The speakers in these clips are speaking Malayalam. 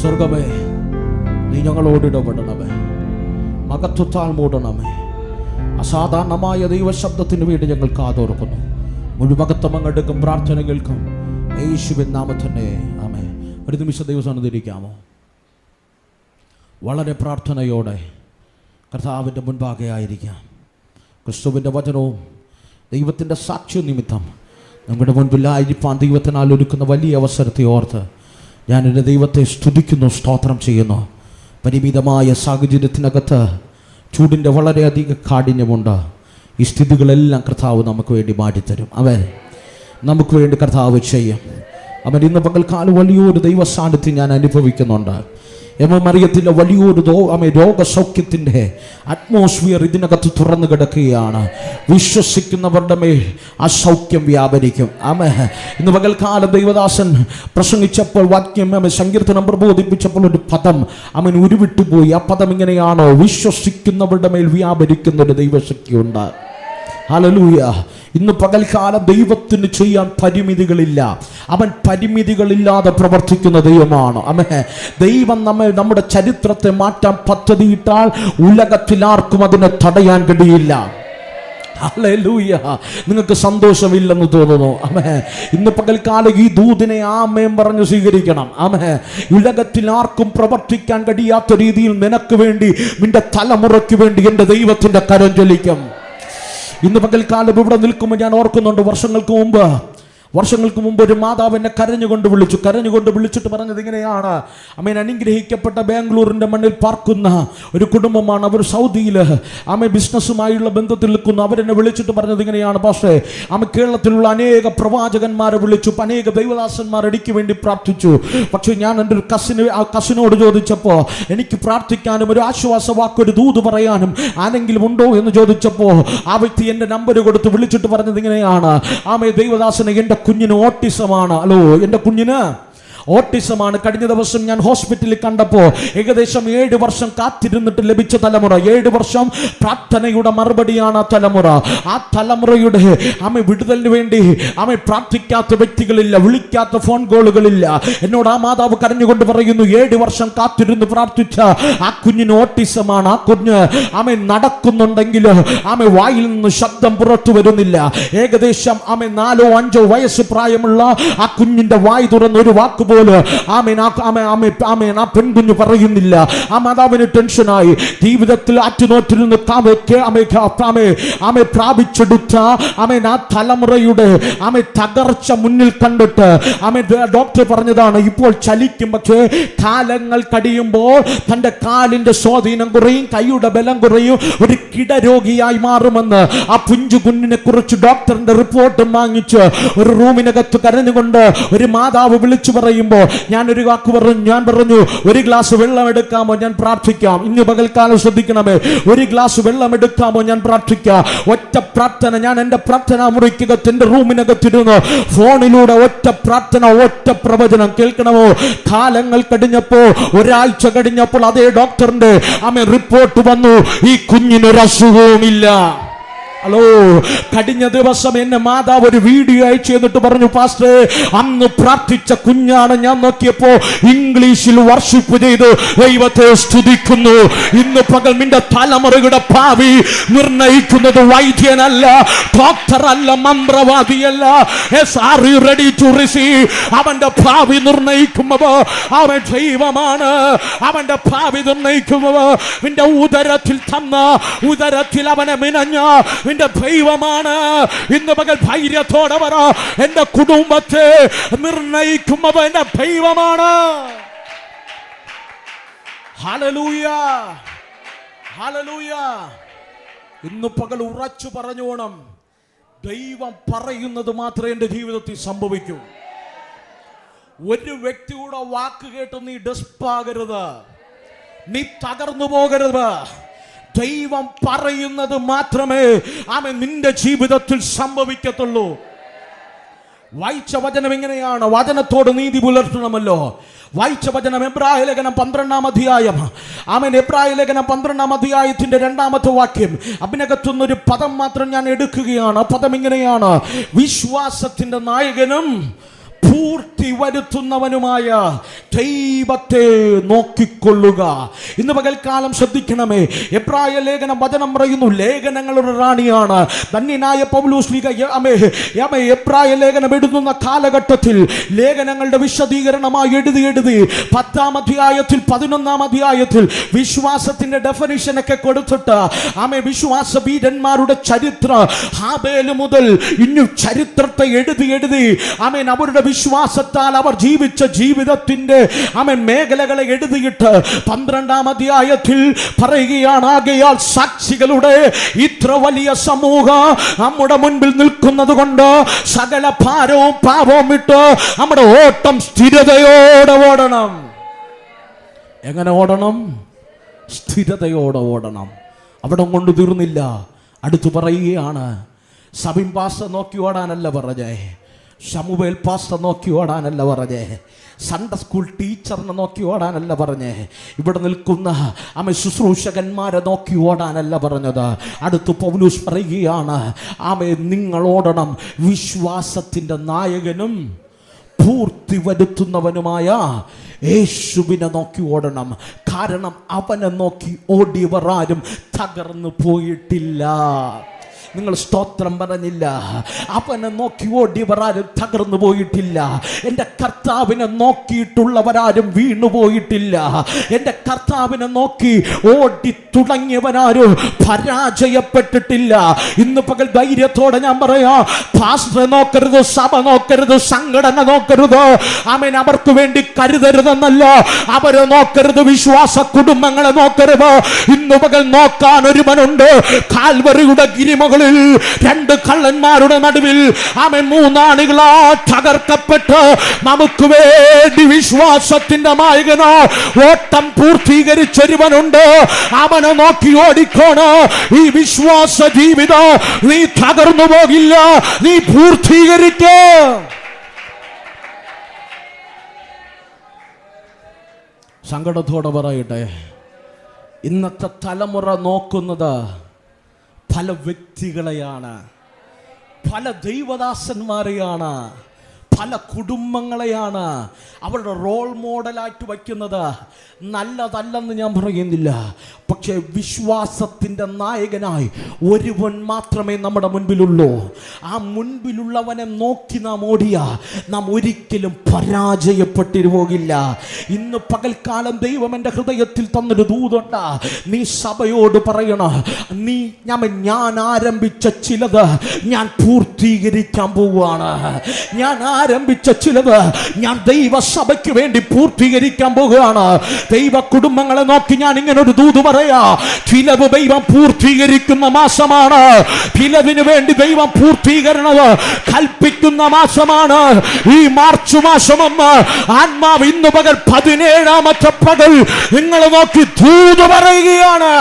സ്വർഗമേ, നീ ഞങ്ങളോട് ഇടപെടണമേ, മഹത്വത്താൽ മൂടണമേ. അസാധാരണമായ ദൈവശബ്ദത്തിന് വേണ്ടി ഞങ്ങൾ കാതോർക്കുന്നു. മുഴുവകത്വം അങ്ങെടുക്കും, പ്രാർത്ഥന കേൾക്കും, യേശുവിൻ നാമത്തിൽ ആമേൻ. ഒരു നിമിഷം ദൈവസന്നിധിയിരിക്കാമോ? വളരെ പ്രാർത്ഥനയോടെ കർത്താവിൻ്റെ മുൻപാകെ ആയിരിക്കാം. ക്രിസ്തുവിൻ്റെ വചനവും ദൈവത്തിൻ്റെ സാക്ഷ്യ നിമിത്തം നമ്മുടെ മുൻപിലായിരിക്കാൻ ദൈവത്തിനാൽ ഒരുക്കുന്ന വലിയ അവസരത്തെ ഓർത്ത് ഞാൻ എൻ്റെ ദൈവത്തെ സ്തുതിക്കുന്നു, സ്തോത്രം ചെയ്യുന്നു. പരിമിതമായ സാഹചര്യത്തിനകത്ത് ചൂടിൻ്റെ വളരെയധികം കാഠിന്യമുണ്ട്. ഈ സ്ഥിതികളെല്ലാം കർത്താവ് നമുക്ക് വേണ്ടി മാറ്റിത്തരും. അവൻ നമുക്ക് വേണ്ടി കർത്താവ് ചെയ്യും. അവൻ ഇന്ന് പകൽക്കാലം വലിയൊരു ദൈവ സാന്നിധ്യം ഞാൻ അനുഭവിക്കുന്നുണ്ട്. മറിയത്തിൻ്റെ വലിയൊരു രോഗസൗഖ്യത്തിൻ്റെ അറ്റ്മോസ്ഫിയർ ഇതിനകത്ത് തുറന്നു കിടക്കുകയാണ്. വിശ്വസിക്കുന്നവരുടെ മേൽ ആ സൗഖ്യം വ്യാപരിക്കും. ഇന്ന് പകൽക്കാലം ദൈവദാസൻ പ്രസംഗിച്ചപ്പോൾ വാക്യം സങ്കീർത്തനം പ്രബോധിപ്പിച്ചപ്പോൾ ഒരു പദം അവൻ ഉരുവിട്ടുപോയി. ആ പദം ഇങ്ങനെയാണോ? വിശ്വസിക്കുന്നവരുടെ മേൽ വ്യാപരിക്കുന്ന ഒരു ദൈവശക്തിയുണ്ട്. ഹല്ലേലൂയ. ഇന്ന് പകൽക്കാലം ദൈവത്തിന് ചെയ്യാൻ പരിമിതികളില്ല. അവൻ പരിമിതികളില്ലാതെ പ്രവർത്തിക്കുന്ന ദൈവമാണ്. ദൈവം നമ്മുടെ ചരിത്രത്തെ മാറ്റാൻ പദ്ധതിയിട്ടാൽ ഉലകത്തിൽ ആർക്കും അതിനെ തടയാൻ കഴിയില്ല. ഹല്ലേലൂയ. നിങ്ങൾക്ക് സന്തോഷമില്ലെന്ന് തോന്നുന്നു? ഇന്ന് പകൽക്കാലം ഈ ദൂതിനെ ആമേൻ പറഞ്ഞു സ്വീകരിക്കണം. ഉലകത്തിൽ ആർക്കും പ്രവർത്തിക്കാൻ കഴിയാത്ത രീതിയിൽ നിനക്ക് വേണ്ടി, നിന്റെ തലമുറയ്ക്ക് വേണ്ടി എൻ്റെ ദൈവത്തിൻ്റെ കരം ചലിക്കും. ഇന്ന് പകൽക്കാലം ഇവിടെ നിൽക്കുമ്പോൾ ഞാൻ ഓർക്കുന്നുണ്ട്, വർഷങ്ങൾക്ക് മുമ്പ് ഒരു മാതാവ് എന്നെ കരഞ്ഞുകൊണ്ട് വിളിച്ചിട്ട് പറഞ്ഞത് ഇങ്ങനെയാണ്. അനുഗ്രഹിക്കപ്പെട്ട ബാംഗ്ലൂരിൻ്റെ മണ്ണിൽ പാർക്കുന്ന ഒരു കുടുംബമാണ്. അവർ സൗദിയിൽ ബിസിനസ്സുമായുള്ള ബന്ധത്തിൽ നിൽക്കുന്നു. അവരെന്നെ വിളിച്ചിട്ട് പറഞ്ഞത് ഇങ്ങനെയാണ്: പാസ്റ്റേ, കേരളത്തിലുള്ള അനേക പ്രവാചകന്മാരെ വിളിച്ചു, അനേക ദൈവദാസന്മാർ എനിക്ക് വേണ്ടി പ്രാർത്ഥിച്ചു. പക്ഷേ ഞാൻ എൻ്റെ ഒരു കസിനോട് ചോദിച്ചപ്പോൾ എനിക്ക് പ്രാർത്ഥിക്കാനും ഒരു ആശ്വാസവാക്ക്, ഒരു ദൂത് പറയാനും ആരെങ്കിലും ഉണ്ടോ എന്ന് ചോദിച്ചപ്പോൾ ആ വ്യക്തി എൻ്റെ നമ്പർ കൊടുത്ത് വിളിച്ചിട്ട് പറഞ്ഞത് ഇങ്ങനെയാണ്: ദൈവദാസനെ, എൻ്റെ കുഞ്ഞിന് ഓട്ടിസമാണ്. ഹലോ, എൻ്റെ കുഞ്ഞിന് ഓട്ടിസമാണ്. കഴിഞ്ഞ ദിവസം ഞാൻ ഹോസ്പിറ്റലിൽ കണ്ടപ്പോൾ ഏകദേശം 7 വർഷം കാത്തിരുന്നിട്ട് ലഭിച്ച തലമുറ, 7 വർഷം പ്രാർത്ഥനയുടെ മറുപടിയാണ് ആ തലമുറ. ആ തലമുറയുടെ വിടുതലിന് വേണ്ടി പ്രാർത്ഥിക്കാത്ത വ്യക്തികളില്ല, വിളിക്കാത്ത ഫോൺ കോളുകളില്ല. എന്നോട് ആ മാതാവ് കരഞ്ഞുകൊണ്ട് പറയുന്നു, 7 വർഷം കാത്തിരുന്ന് പ്രാർത്ഥിച്ച ആ കുഞ്ഞിന് ഓട്ടിസമാണ്. ആ കുഞ്ഞ് നടക്കുന്നുണ്ടെങ്കിൽ വായിൽ നിന്ന് ശബ്ദം പുറത്തു വരുന്നില്ല. ഏകദേശം 4 or 5 വയസ്സ് പ്രായമുള്ള ആ കുഞ്ഞിന്റെ വായി തുറന്ന് ഒരു വാക്ക് പോലും ആ പെൺകുഞ്ഞ് പറയുന്നില്ല. ആ മാതാവിന് ടെൻഷനായി. ജീവിതത്തിൽ ആറ്റുനോറ്റിൽ നിന്ന് പ്രാപിച്ചെടുത്ത ആ തലമുറയുടെ തകർച്ച മുന്നിൽ കണ്ടിട്ട് ഡോക്ടർ പറഞ്ഞതാണ്, ഇപ്പോൾ ചലിക്കും, പക്ഷേ കാലങ്ങൾ കഴിയുമ്പോൾ തന്റെ കാലിന്റെ സ്വാധീനം കുറയും, കൈയുടെ ബലം കുറയും, ഒരു കിടരോഗിയായി മാറുമെന്ന് ആ പുഞ്ചു കുഞ്ഞിനെ കുറിച്ച് ഡോക്ടറിന്റെ റിപ്പോർട്ടും വാങ്ങിച്ച് ഒരു റൂമിനകത്ത് കരഞ്ഞുകൊണ്ട് ഒരു മാതാവ് വിളിച്ചു പറയുമ്പോൾ ഞാനൊരു വാക്ക് പറഞ്ഞു. ഞാൻ പറഞ്ഞു, ഒരു ഗ്ലാസ് വെള്ളം എടുക്കാമോ, ഞാൻ പ്രാർത്ഥിക്കാം. ഇന്ന് പകൽക്കാലം ശ്രദ്ധിക്കണമേ, ഒരു ഗ്ലാസ് വെള്ളം എടുക്കാമോ, ഞാൻ പ്രാർത്ഥിക്കാം. ഒറ്റ പ്രാർത്ഥന. ഞാൻ എൻ്റെ പ്രാർത്ഥന മുറിക്കകത്ത്, എൻ്റെ റൂമിനകത്തിരുന്ന് ഫോണിലൂടെ ഒറ്റ പ്രാർത്ഥന, ഒറ്റ പ്രവചനം. കേൾക്കണമോ? കാലങ്ങൾ കഴിഞ്ഞപ്പോൾ, ഒരാഴ്ച കഴിഞ്ഞപ്പോൾ അതേ ഡോക്ടറിന്റെ റിപ്പോർട്ട് വന്നു, ഈ കുഞ്ഞിനൊരു അസുഖവുമില്ല. ഹലോ, കഴിഞ്ഞ ദിവസം എന്നെ മാതാവ് ഒരു വീഡിയോ അയച്ചു എന്നിട്ട് പറഞ്ഞു, പാസ്റ്റർ, അന്ന് പ്രാർത്ഥിച്ച കുഞ്ഞാണ്. ഞാൻ നോക്കിയപ്പോ ഇംഗ്ലീഷിൽ വർഷിപ്പ് ചെയ്ത് ദൈവത്തെ സ്തുതിക്കുന്നു. ഇന്ന് പകൽ നിന്റെ തലമുറയുടെ ഭാവി നിർണയിക്കുന്നത് വൈദ്യനല്ല, ഡോക്ടറല്ല, മന്ത്രവാദിയല്ല. Are you ready to receive? അവന്റെ ഭാവി നിർണയിക്കുമ്പോ അവൻ ദൈവമാണ്. അവന്റെ ഭാവി നിർണയിക്കുമ്പോ നിന്റെ ഉദരത്തിൽ അവനെ മിനഞ്ഞ നിന്റെ ദൈവമാണ്. ഇന്ന് പകൽ ധൈര്യത്തോടെ പറ, എന്റെ കുടുംബത്തെ നിർണയിക്കുമ്പോൾ എന്റെ ദൈവമാണ്. Hallelujah, hallelujah. ഇന്ന് പകൽ ഉറച്ചു പറഞ്ഞോണം, ദൈവം പറയുന്നത് മാത്രമേ എൻ്റെ ജീവിതത്തിൽ സംഭവിക്കൂ. ഒരു വ്യക്തിയുടെ വാക്ക് കേട്ട് നീ ഡെസ്പാകരുത്, നീ തകർന്നു പോകരുത്. ദൈവം പറയുന്നത് മാത്രമേ നിന്റെ ജീവിതത്തിൽ സംഭവിക്കത്തുള്ളൂ. വായിച്ച വചനം എങ്ങനെയാണ്? വചനത്തോട് നീതി പുലർത്തണമല്ലോ. വായിച്ച വചനം എബ്രായ ലേഖനം 12-ാം അധ്യായം. എബ്രായ ലേഖനം 12-ാം അധ്യായത്തിന്റെ 2-ാമത്തെ വാക്യം. അതിനകത്തുനിന്നൊരു പദം മാത്രം ഞാൻ എടുക്കുകയാണ്. പദം ഇങ്ങനെയാണ്: വിശ്വാസത്തിന്റെ നായകനും പൂർത്തി വരുത്തുന്നവനുമായ ദൈവത്തെ നോക്കിക്കൊള്ളുക. ഇന്ന് പകൽക്കാലം ശ്രദ്ധിക്കണമേ. എബ്രായ ലേഖനം വചനം പറയുന്നു, ലേഖനങ്ങളുടെ റാണിയാണ്. ധന്യനായ പൗലോസ് എബ്രായ ലേഖനം എഴുതുന്ന കാലഘട്ടത്തിൽ ലേഖനങ്ങളുടെ വിശദീകരണമായി എഴുതി 10-ാം അധ്യായത്തിൽ 11-ാം അധ്യായത്തിൽ വിശ്വാസത്തിന്റെ ഡെഫിനിഷനൊക്കെ കൊടുത്തിട്ട് വിശ്വാസ വീരന്മാരുടെ ചരിത്രം ഹാബേൽ മുതൽ ഇന്നു ചരിത്രത്തെ എഴുതി അവരുടെ വിശ്വാസത്താൽ അവർ ജീവിച്ച ജീവിതത്തിന്റെ മേഖലകളെ എഴുതിയിട്ട് 12-ാം അധ്യായത്തിൽ പറയുകയാണ്, ആകയാൽ സാക്ഷികളുടെ ഇത്ര വലിയ സമൂഹം നമ്മുടെ മുൻപിൽ നിൽക്കുന്നത് കൊണ്ട് സകല ഭാരവും പാപവും വിട്ട് നമ്മുടെ ഓട്ടം സ്ഥിരതയോടെ ഓടണം. എങ്ങനെ ഓടണം? സ്ഥിരതയോടെ ഓടണം. അവിടെ കൊണ്ട് തീർന്നില്ല. അടുത്തു പറയുകയാണ്, സബിൻ പാസ്റ്റർ നോക്കി ഓടാനല്ല പറഞ്ഞേ, ശമുവേൽ പാസ്റ്റർ നോക്കി ഓടാനല്ല പറഞ്ഞേ, സൺഡേ സ്കൂൾ ടീച്ചറിനെ നോക്കി ഓടാനല്ല പറഞ്ഞേ, ഇവിടെ നിൽക്കുന്ന ശുശ്രൂഷകന്മാരെ നോക്കി ഓടാനല്ല പറഞ്ഞത്. അടുത്ത് പൗലോസ് പറയുകയാണ്, നിങ്ങൾ ഓടണം വിശ്വാസത്തിൻ്റെ നായകനും പൂർത്തി വരുത്തുന്നവനുമായ യേശുവിനെ നോക്കി ഓടണം. കാരണം അവനെ നോക്കി ഓടിയവർ ആരും തകർന്നു പോയിട്ടില്ല. നിങ്ങൾ സ്തോത്രം പറഞ്ഞില്ല. അവനെ നോക്കി ഓടിയവരാരും തകർന്നു പോയിട്ടില്ല. എൻ്റെ കർത്താവിനെ നോക്കിയിട്ടുള്ളവരാരും വീണുപോയിട്ടില്ല. എൻ്റെ കർത്താവിനെ നോക്കി ഓടി തുടങ്ങിയവരാരും പരാജയപ്പെട്ടിട്ടില്ല. ഇന്ന് പകൽ ധൈര്യത്തോടെ ഞാൻ പറയാം, പാസ്റ്റർ നോക്കരുത്, സഭ നോക്കരുത്, സംഘടന നോക്കരുത്, അവർക്ക് വേണ്ടി കരുതരുതെന്നല്ല, അവരെ നോക്കരുത്, വിശ്വാസ കുടുംബങ്ങളെ നോക്കരുത്. ഇന്ന് പകൽ നോക്കാൻ ഒരുവനുണ്ട്. കാൽവറിയുടെ ഗിരിമകളിൽ 2 കള്ളന്മാരുടെ നടുവിൽ 3 ആണികളാ തകർക്കപ്പെട്ട് നമുക്ക് വേണ്ടി വിശ്വാസത്തിന്റെ നായകനോ ഓട്ടം പൂർത്തീകരിച്ചൊരുവനുണ്ട്. അവനെ നോക്കി ഓടിക്കോണ്. ഈ വിശ്വാസ ജീവിതം നീ തകർന്നു പോകില്ല, നീ പൂർത്തീകരിക്കേ. സങ്കടത്തോടെ പറയട്ടെ, ഇന്നത്തെ തലമുറ നോക്കുന്നത് പല വ്യക്തികളെയാണ്, പല ദൈവദാസന്മാരെയാണ്, പല കുടുംബങ്ങളെയാണ് അവരുടെ റോൾ മോഡലായിട്ട് വയ്ക്കുന്നത്. നല്ലതല്ലെന്ന് ഞാൻ പറയുന്നില്ല. പക്ഷേ വിശ്വാസത്തിൻ്റെ നായകനായി ഒരുവൻ മാത്രമേ നമ്മുടെ മുൻപിലുള്ളൂ. ആ മുൻപിലുള്ളവനെ നോക്കി നാം ഓടിയ നാം ഒരിക്കലും പരാജയപ്പെട്ടിരു പോകില്ല. ഇന്ന് പകൽക്കാലം ദൈവം എൻ്റെ ഹൃദയത്തിൽ തന്നൊരു ദൂതുണ്ട്. നീ സഭയോട് പറയണം, ഞാൻ ആരംഭിച്ച ചിലത് ഞാൻ പൂർത്തീകരിക്കാൻ പോവുകയാണ്. ഞാൻ ആരംഭിച്ച ചിലത് ഞാൻ ദൈവസഭയ്ക്ക് വേണ്ടി പൂർത്തീകരിക്കാൻ പോകുകയാണ്. ദൈവ കുടുംബങ്ങളെ നോക്കി ഞാൻ ഇങ്ങനെ ഒരു ദൂത് പറയാ, ചിലവ് ദൈവം പൂർത്തീകരിക്കുന്ന മാസമാണ്. ചിലവിന് വേണ്ടി ദൈവം പൂർത്തീകരണത് കൽപ്പിക്കുന്ന മാസമാണ് ഈ മാർച്ച് മാസമെന്ന് ആത്മാവ് ഇന്ന് പകൽ 17ാമത്തെ പകൽ നിങ്ങളെ നോക്കി ദൂത് പറയുകയാണ്.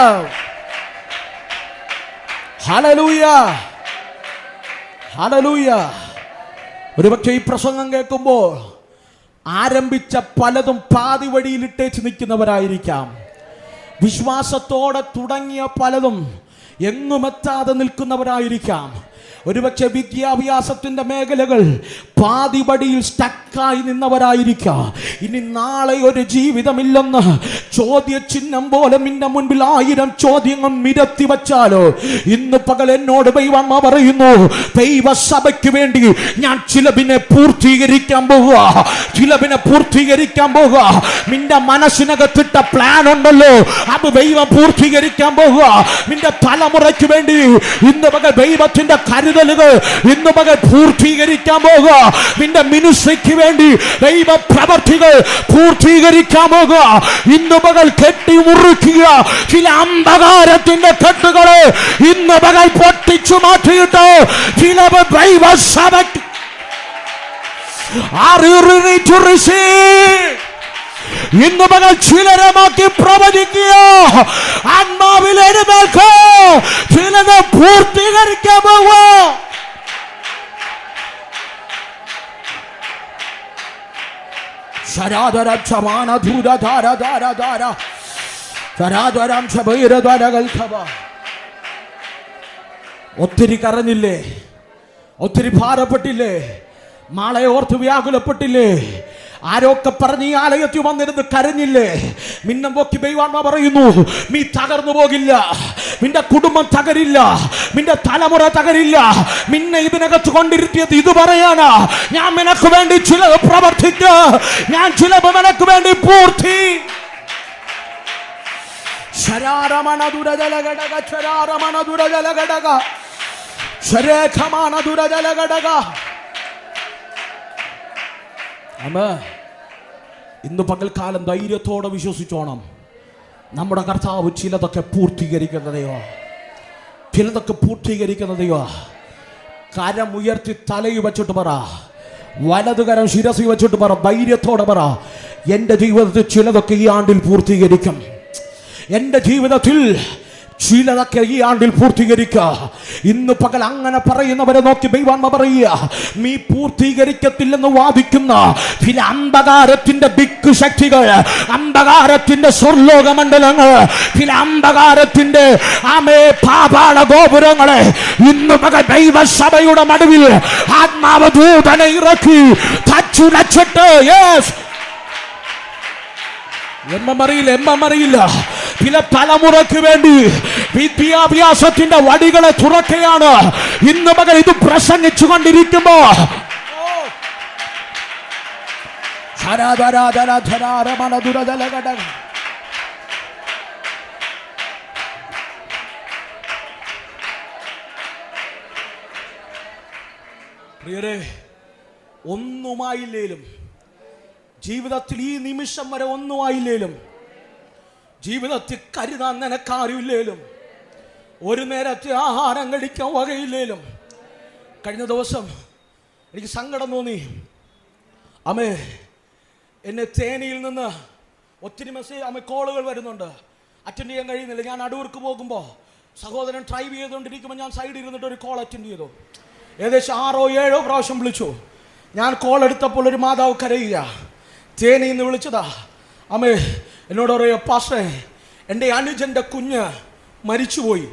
Hallelujah, hallelujah. ഒരുപക്ഷെ ഈ പ്രസംഗം കേൾക്കുമ്പോൾ ആരംഭിച്ച പലതും പാതി വഴിയിലിട്ടേച്ച് നിൽക്കുന്നവരായിരിക്കാം. വിശ്വാസത്തോടെ തുടങ്ങിയ പലതും എങ്ങുമെത്താതെ നിൽക്കുന്നവരായിരിക്കാം. ഒരുപക്ഷെ വിദ്യാഭ്യാസത്തിൻ്റെ മേഖലകൾ പാതിപടിയിൽ സ്റ്റക്കായി നിന്നവരായിരിക്കാം. ഇനി നാളെ ഒരു ജീവിതമില്ലെന്ന് ചോദ്യചിഹ്നം പോലെ നിന്റെ മുൻപിൽ 1000 ചോദ്യങ്ങൾ നിരത്തി വച്ചാലോ, ഇന്ന് പകൽ എന്നോട് ദൈവം പറയുന്നു, ദൈവസഭയ്ക്ക് വേണ്ടി ഞാൻ ചിലതിനെ പൂർത്തീകരിക്കാൻ പോകുക, ചിലതിനെ പൂർത്തീകരിക്കാൻ പോകുക. നിന്റെ മനസ്സിനകത്തിട്ട പ്ലാൻ ഉണ്ടല്ലോ, അത് ദൈവം പൂർത്തീകരിക്കാൻ പോകുക. നിന്റെ തലമുറയ്ക്ക് വേണ്ടി ഇന്ന് പകൽ ദൈവത്തിന്റെ കരുതലുകൾ ഇന്ന് പകൽ പൂർത്തീകരിക്കാൻ പോകുക. നിന്റെ മിനിസ്ട്രിക്ക് വേണ്ടി ദൈവ പ്രവർത്തികൾ പൂർത്തീകരിക്കാൻ പോകുക. ഇന്ന് പകൽ കെട്ടി മുറിക്കുക ചില അന്ധകാരത്തിന്റെ കെട്ടുകളെ ഇന്ന് പകൽ പൊട്ടിച്ചു മാറ്റിയിട്ട് ചില ദൈവസഭയ്ക്ക് ഇന്ന് പകൽ ചിലരെ നോക്കി പ്രവചിക്കുക, ആത്മാവിൽ എഴുന്നേൽക്കോ, ചിലത് പൂർത്തീകരിക്കാൻ പോവോ. ഒത്തിരി കരഞ്ഞില്ലേ, ഒത്തിരി ഭാരപ്പെട്ടില്ലേ, നാളെ ഓർത്ത് വ്യാകുലപ്പെട്ടില്ലേ? ആരൊക്കെ പറഞ്ഞ് ഈ ആലയത്തിൽ വന്നിരുന്ന് കരഞ്ഞില്ലേ? മിന്നം പൊക്കി ദൈവാത്മാ പറയുന്നു, നീ തകർന്നു പോകില്ല, നിന്റെ കുടുംബം തകരില്ല, നിന്റെ തലമുറ തകരില്ല. നിന്നെ ഇതിനകത്ത് കൊണ്ടിരുത്തിയത് ഇത് പറയാനാ. ഞാൻ നിനക്ക് വേണ്ടി ചിലത് പ്രവർത്തിക്ക, ഞാൻ ചിലത് നിനക്ക് വേണ്ടി പൂർത്തി. ശരാരമണ ദുരജലഘടക, ശരാരമണ ദുരജലഘടക, ശരേഖമാണ ദുരജലഘടക. ഇന്ന് പകൽക്കാലം ധൈര്യത്തോടെ വിശ്വസിച്ചോണം, നമ്മുടെ കർത്താവ് ചിലതൊക്കെ പൂർത്തീകരിക്കുന്ന ദൈവം, ചിലതൊക്കെ പൂർത്തീകരിക്കുന്ന ദൈവം. കരം ഉയർത്തി തലയിൽ വെച്ചിട്ട് പറ, വലതുകരം ശിരസിൽ വെച്ചിട്ട് പറ, ധൈര്യത്തോടെ പറ, എൻ്റെ ജീവിതത്തിൽ ചിലതൊക്കെ ഈ ആണ്ടിൽ പൂർത്തീകരിക്കും. എൻ്റെ ജീവിതത്തിൽ ചിലതൊക്കെ ഈ ആണ്ടിൽ പൂർത്തീകരിക്കുക. ഇന്ന് പകൽ അങ്ങനെ പറയുന്നവരെ നോക്കി ദൈവാത്മാ പറയുക, നീ പൂർത്തീകരിക്കത്തില്ലെന്ന് വാദിക്കുന്ന ചില അന്ധകാരത്തിന്റെ ദിക്ക് ശക്തികൾ, അന്ധകാരത്തിന്റെ സ്വർലോകമണ്ഡലങ്ങൾ, ചില അന്ധകാരത്തിന്റെ പാതാള ഗോപുരങ്ങളെ ഇന്ന് പകൽ ദൈവസഭയുടെ നടുവിൽ ആത്മാവ് ദൂതനെ ഇറക്കി തച്ചുലച്ചിട്ട്, അറിയില്ല ചില തലമുറയ്ക്ക് വേണ്ടി വിദ്യാഭ്യാസത്തിന്റെ വടികളെ തുറക്കുകയാണ് ഇന്ന് മകൻ ഇത് പ്രസംഗിച്ചു കൊണ്ടിരിക്കുമ്പോ. പ്രിയരെ, ഒന്നുമായില്ലേലും ജീവിതത്തിൽ ഈ നിമിഷം വരെ ഒന്നുമായില്ലേലും, ജീവിതത്തിൽ കരുതാൻ നിനക്കാരുമില്ലേലും, ഒരു നേരത്തെ ആഹാരം കഴിക്കാൻ വകയില്ലേലും, കഴിഞ്ഞ ദിവസം എനിക്ക് സങ്കടം തോന്നി. എന്നെ തേനിയിൽ നിന്ന് ഒത്തിരി കോളുകൾ വരുന്നുണ്ട്, അറ്റൻഡ് ചെയ്യാൻ കഴിയുന്നില്ല. ഞാൻ അടൂർക്ക് പോകുമ്പോൾ സഹോദരൻ ഡ്രൈവ് ചെയ്തുകൊണ്ടിരിക്കുമ്പോൾ ഞാൻ സൈഡിൽ ഇരുന്നിട്ട് ഒരു കോൾ അറ്റൻഡ് ചെയ്തു. ഏകദേശം 6 or 7 പ്രാവശ്യം വിളിച്ചു. ഞാൻ കോൾ എടുത്തപ്പോൾ ഒരു മാതാവ് കരയുക, തേനിയിൽ നിന്ന് വിളിച്ചതാ. എന്നോട് പറയുക, പാസ്റ്റേ എൻ്റെ അനുജൻ്റെ കുഞ്ഞ് മരിച്ചുപോയി.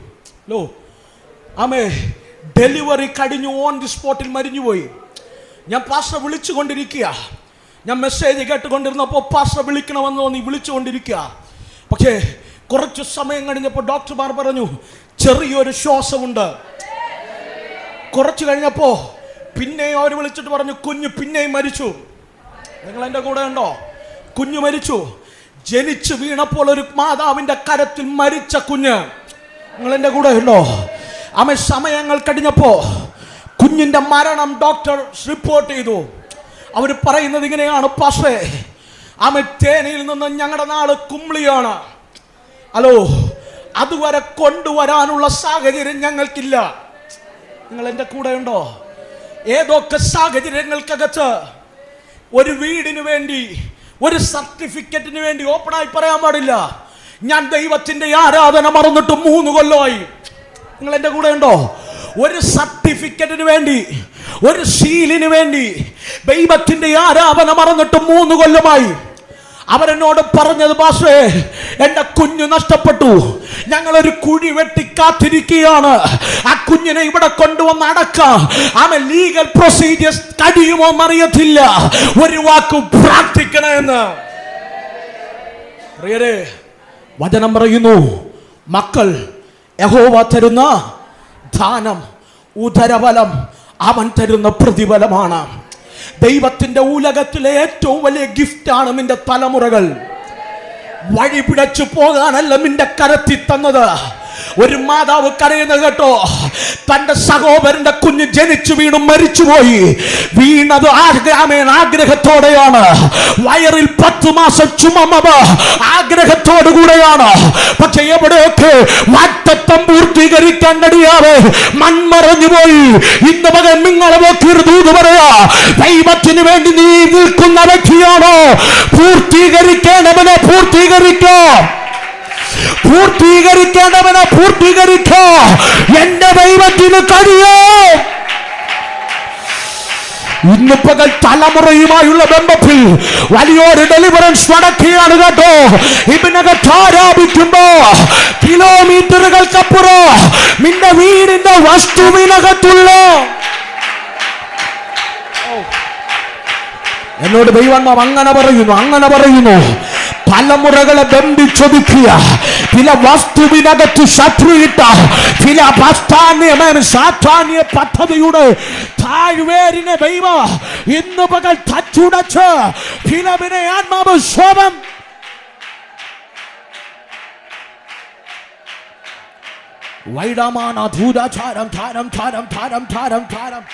ഡെലിവറി കഴിഞ്ഞു, ഓൺ ദി സ്പോട്ടിൽ മരിഞ്ഞുപോയി. ഞാൻ പാസ്റ്റർ വിളിച്ചുകൊണ്ടിരിക്കുക, ഞാൻ മെസ്സേജ് കേട്ടുകൊണ്ടിരുന്നപ്പോൾ പാസ്റ്റർ വിളിക്കണമെന്ന് തോന്നി വിളിച്ചുകൊണ്ടിരിക്കുക. പക്ഷേ കുറച്ച് സമയം കഴിഞ്ഞപ്പോൾ ഡോക്ടർമാർ പറഞ്ഞു ചെറിയൊരു ശ്വാസമുണ്ട്. കുറച്ച് കഴിഞ്ഞപ്പോൾ പിന്നെയും അവർ വിളിച്ചിട്ട് പറഞ്ഞു കുഞ്ഞ് പിന്നെയും മരിച്ചു. നിങ്ങൾ എൻ്റെ കൂടെ ഉണ്ടോ? കുഞ്ഞു മരിച്ചു. ജനിച്ചു വീണപ്പോൾ ഒരു മാതാവിന്റെ കരത്തിൽ മരിച്ച കുഞ്ഞ്. നിങ്ങൾ എൻ്റെ കൂടെ ഉണ്ടോ? സമയങ്ങൾ കഴിഞ്ഞപ്പോ കുഞ്ഞിന്റെ മരണം ഡോക്ടർ റിപ്പോർട്ട് ചെയ്തു. അവർ പറയുന്നത് ഇങ്ങനെയാണ്, പാസ്റ്റേ തേനിയിൽ നിന്ന് ഞങ്ങളുടെ നാട് കുമ്ളിയാണ്, അതുവരെ കൊണ്ടുവരാനുള്ള സാഹചര്യം ഞങ്ങൾക്കില്ല. നിങ്ങൾ എൻ്റെ കൂടെ ഉണ്ടോ? ഏതൊക്കെ സാഹചര്യങ്ങൾക്കകത്ത് ഒരു വീടിന് വേണ്ടി, ഒരു സർട്ടിഫിക്കറ്റിന് വേണ്ടി ഓപ്പണായി പറയാൻ പാടില്ല, ഞാൻ ദൈവത്തിന്റെ ആരാധന മറന്നിട്ട് 3 കൊല്ലമായി. നിങ്ങൾ എൻ്റെ കൂടെ ഉണ്ടോ? ഒരു സർട്ടിഫിക്കറ്റിന് വേണ്ടി, ഒരു സീലിന് വേണ്ടി ദൈവത്തിന്റെ ആരാധന മറന്നിട്ട് 3 കൊല്ലമായി. അവരെന്നോട് പറഞ്ഞത്, പാസ്റ്റേ എൻ്റെ കുഞ്ഞ് നഷ്ടപ്പെട്ടു, ഞങ്ങളൊരു കുഴി വെട്ടി കാത്തിരിക്കുകയാണ്, ആ കുഞ്ഞിനെ ഇവിടെ കൊണ്ടുവന്ന് അടക്കാം. ലീഗൽ പ്രൊസീജിയേഴ്സ് കഴിയുമോ എന്നറിയത്തില്ല, ഒരു വാക്ക് പ്രാർത്ഥിക്കണമെന്ന്. പ്രിയരെ, വചനം പറയുന്നു, മക്കൾ യഹോവ തരുന്ന ദാനം, ഉദരബലം അവൻ തരുന്ന പ്രതിഫലമാണ്. ദൈവത്തിന്റെ ഉലകത്തിലെ ഏറ്റവും വലിയ ഗിഫ്റ്റാണ് നിന്റെ തലമുറകൾ. വഴി പിഴച്ചു പോകാനല്ല നിന്റെ കരത്തിൽ തന്നത്. ഒരു മാതാവ് കരയുന്നത് കേട്ടോ, തന്റെ സഹോദരന്റെ കുഞ്ഞ് ജനിച്ചു വീണു മരിച്ചുപോയി. വീണത് ആഗ്രഹത്തോടെയാണ്, വയറിൽ 10 മാസം ചുമന്നത് ആഗ്രഹത്തോടു കൂടെയാണ്. പക്ഷെ എവിടെയൊക്കെ വാഗ്ദത്തം പൂർത്തീകരിക്കാൻ കഴിയാതെ മൺമറഞ്ഞു പോയി. ഇന്ന് മകൻ നിങ്ങളെ നോക്കി ദൂത് പറയാ, ദൈവത്തിന് വേണ്ടി നീ നിൽക്കുന്ന വ്യക്തിയാണോ? പൂർത്തീകരിക്കേണ്ടവനെ പൂർത്തീകരിക്കോ, പൂർത്തീകരിക്കേണ്ടവനെ പൂർത്തീകരിക്കോ. എന്റെ ദൈവത്തിന് കഴിയോ? ഇന്ന് പകൽ തലമുറയുമായുള്ള ബന്ധത്തിൽ വലിയൊരു ഡെലിവറൻസ് നടക്കുകയാണ് കേട്ടോ. ഇതിനകത്ത് ആരാപിക്കുമ്പോ കിലോമീറ്ററുകൾക്കപ്പുറം നിന്റെ വീടിന്റെ വസ്തുവിനകത്തുള്ള എന്നോട് ദൈവം അങ്ങനെ പറയുന്നു. തലമുറകളെ ബന്ധിച്ചൊതുക്കിയ ചില വസ്തുവിനകത്ത് ശത്രുയിട്ട ചില സാധാന്യ പദ്ധതിയുടെ താഴ്വേരിനെ ദൈവം ഇന്ന് പകൽ തച്ചുടച്ച് ഫിലമിനെ ആത്മാവ് ശോഭം വൈഡമാന ധൂരാചാരം ധാരം ധാരം ധാരം ധാരം ധാരം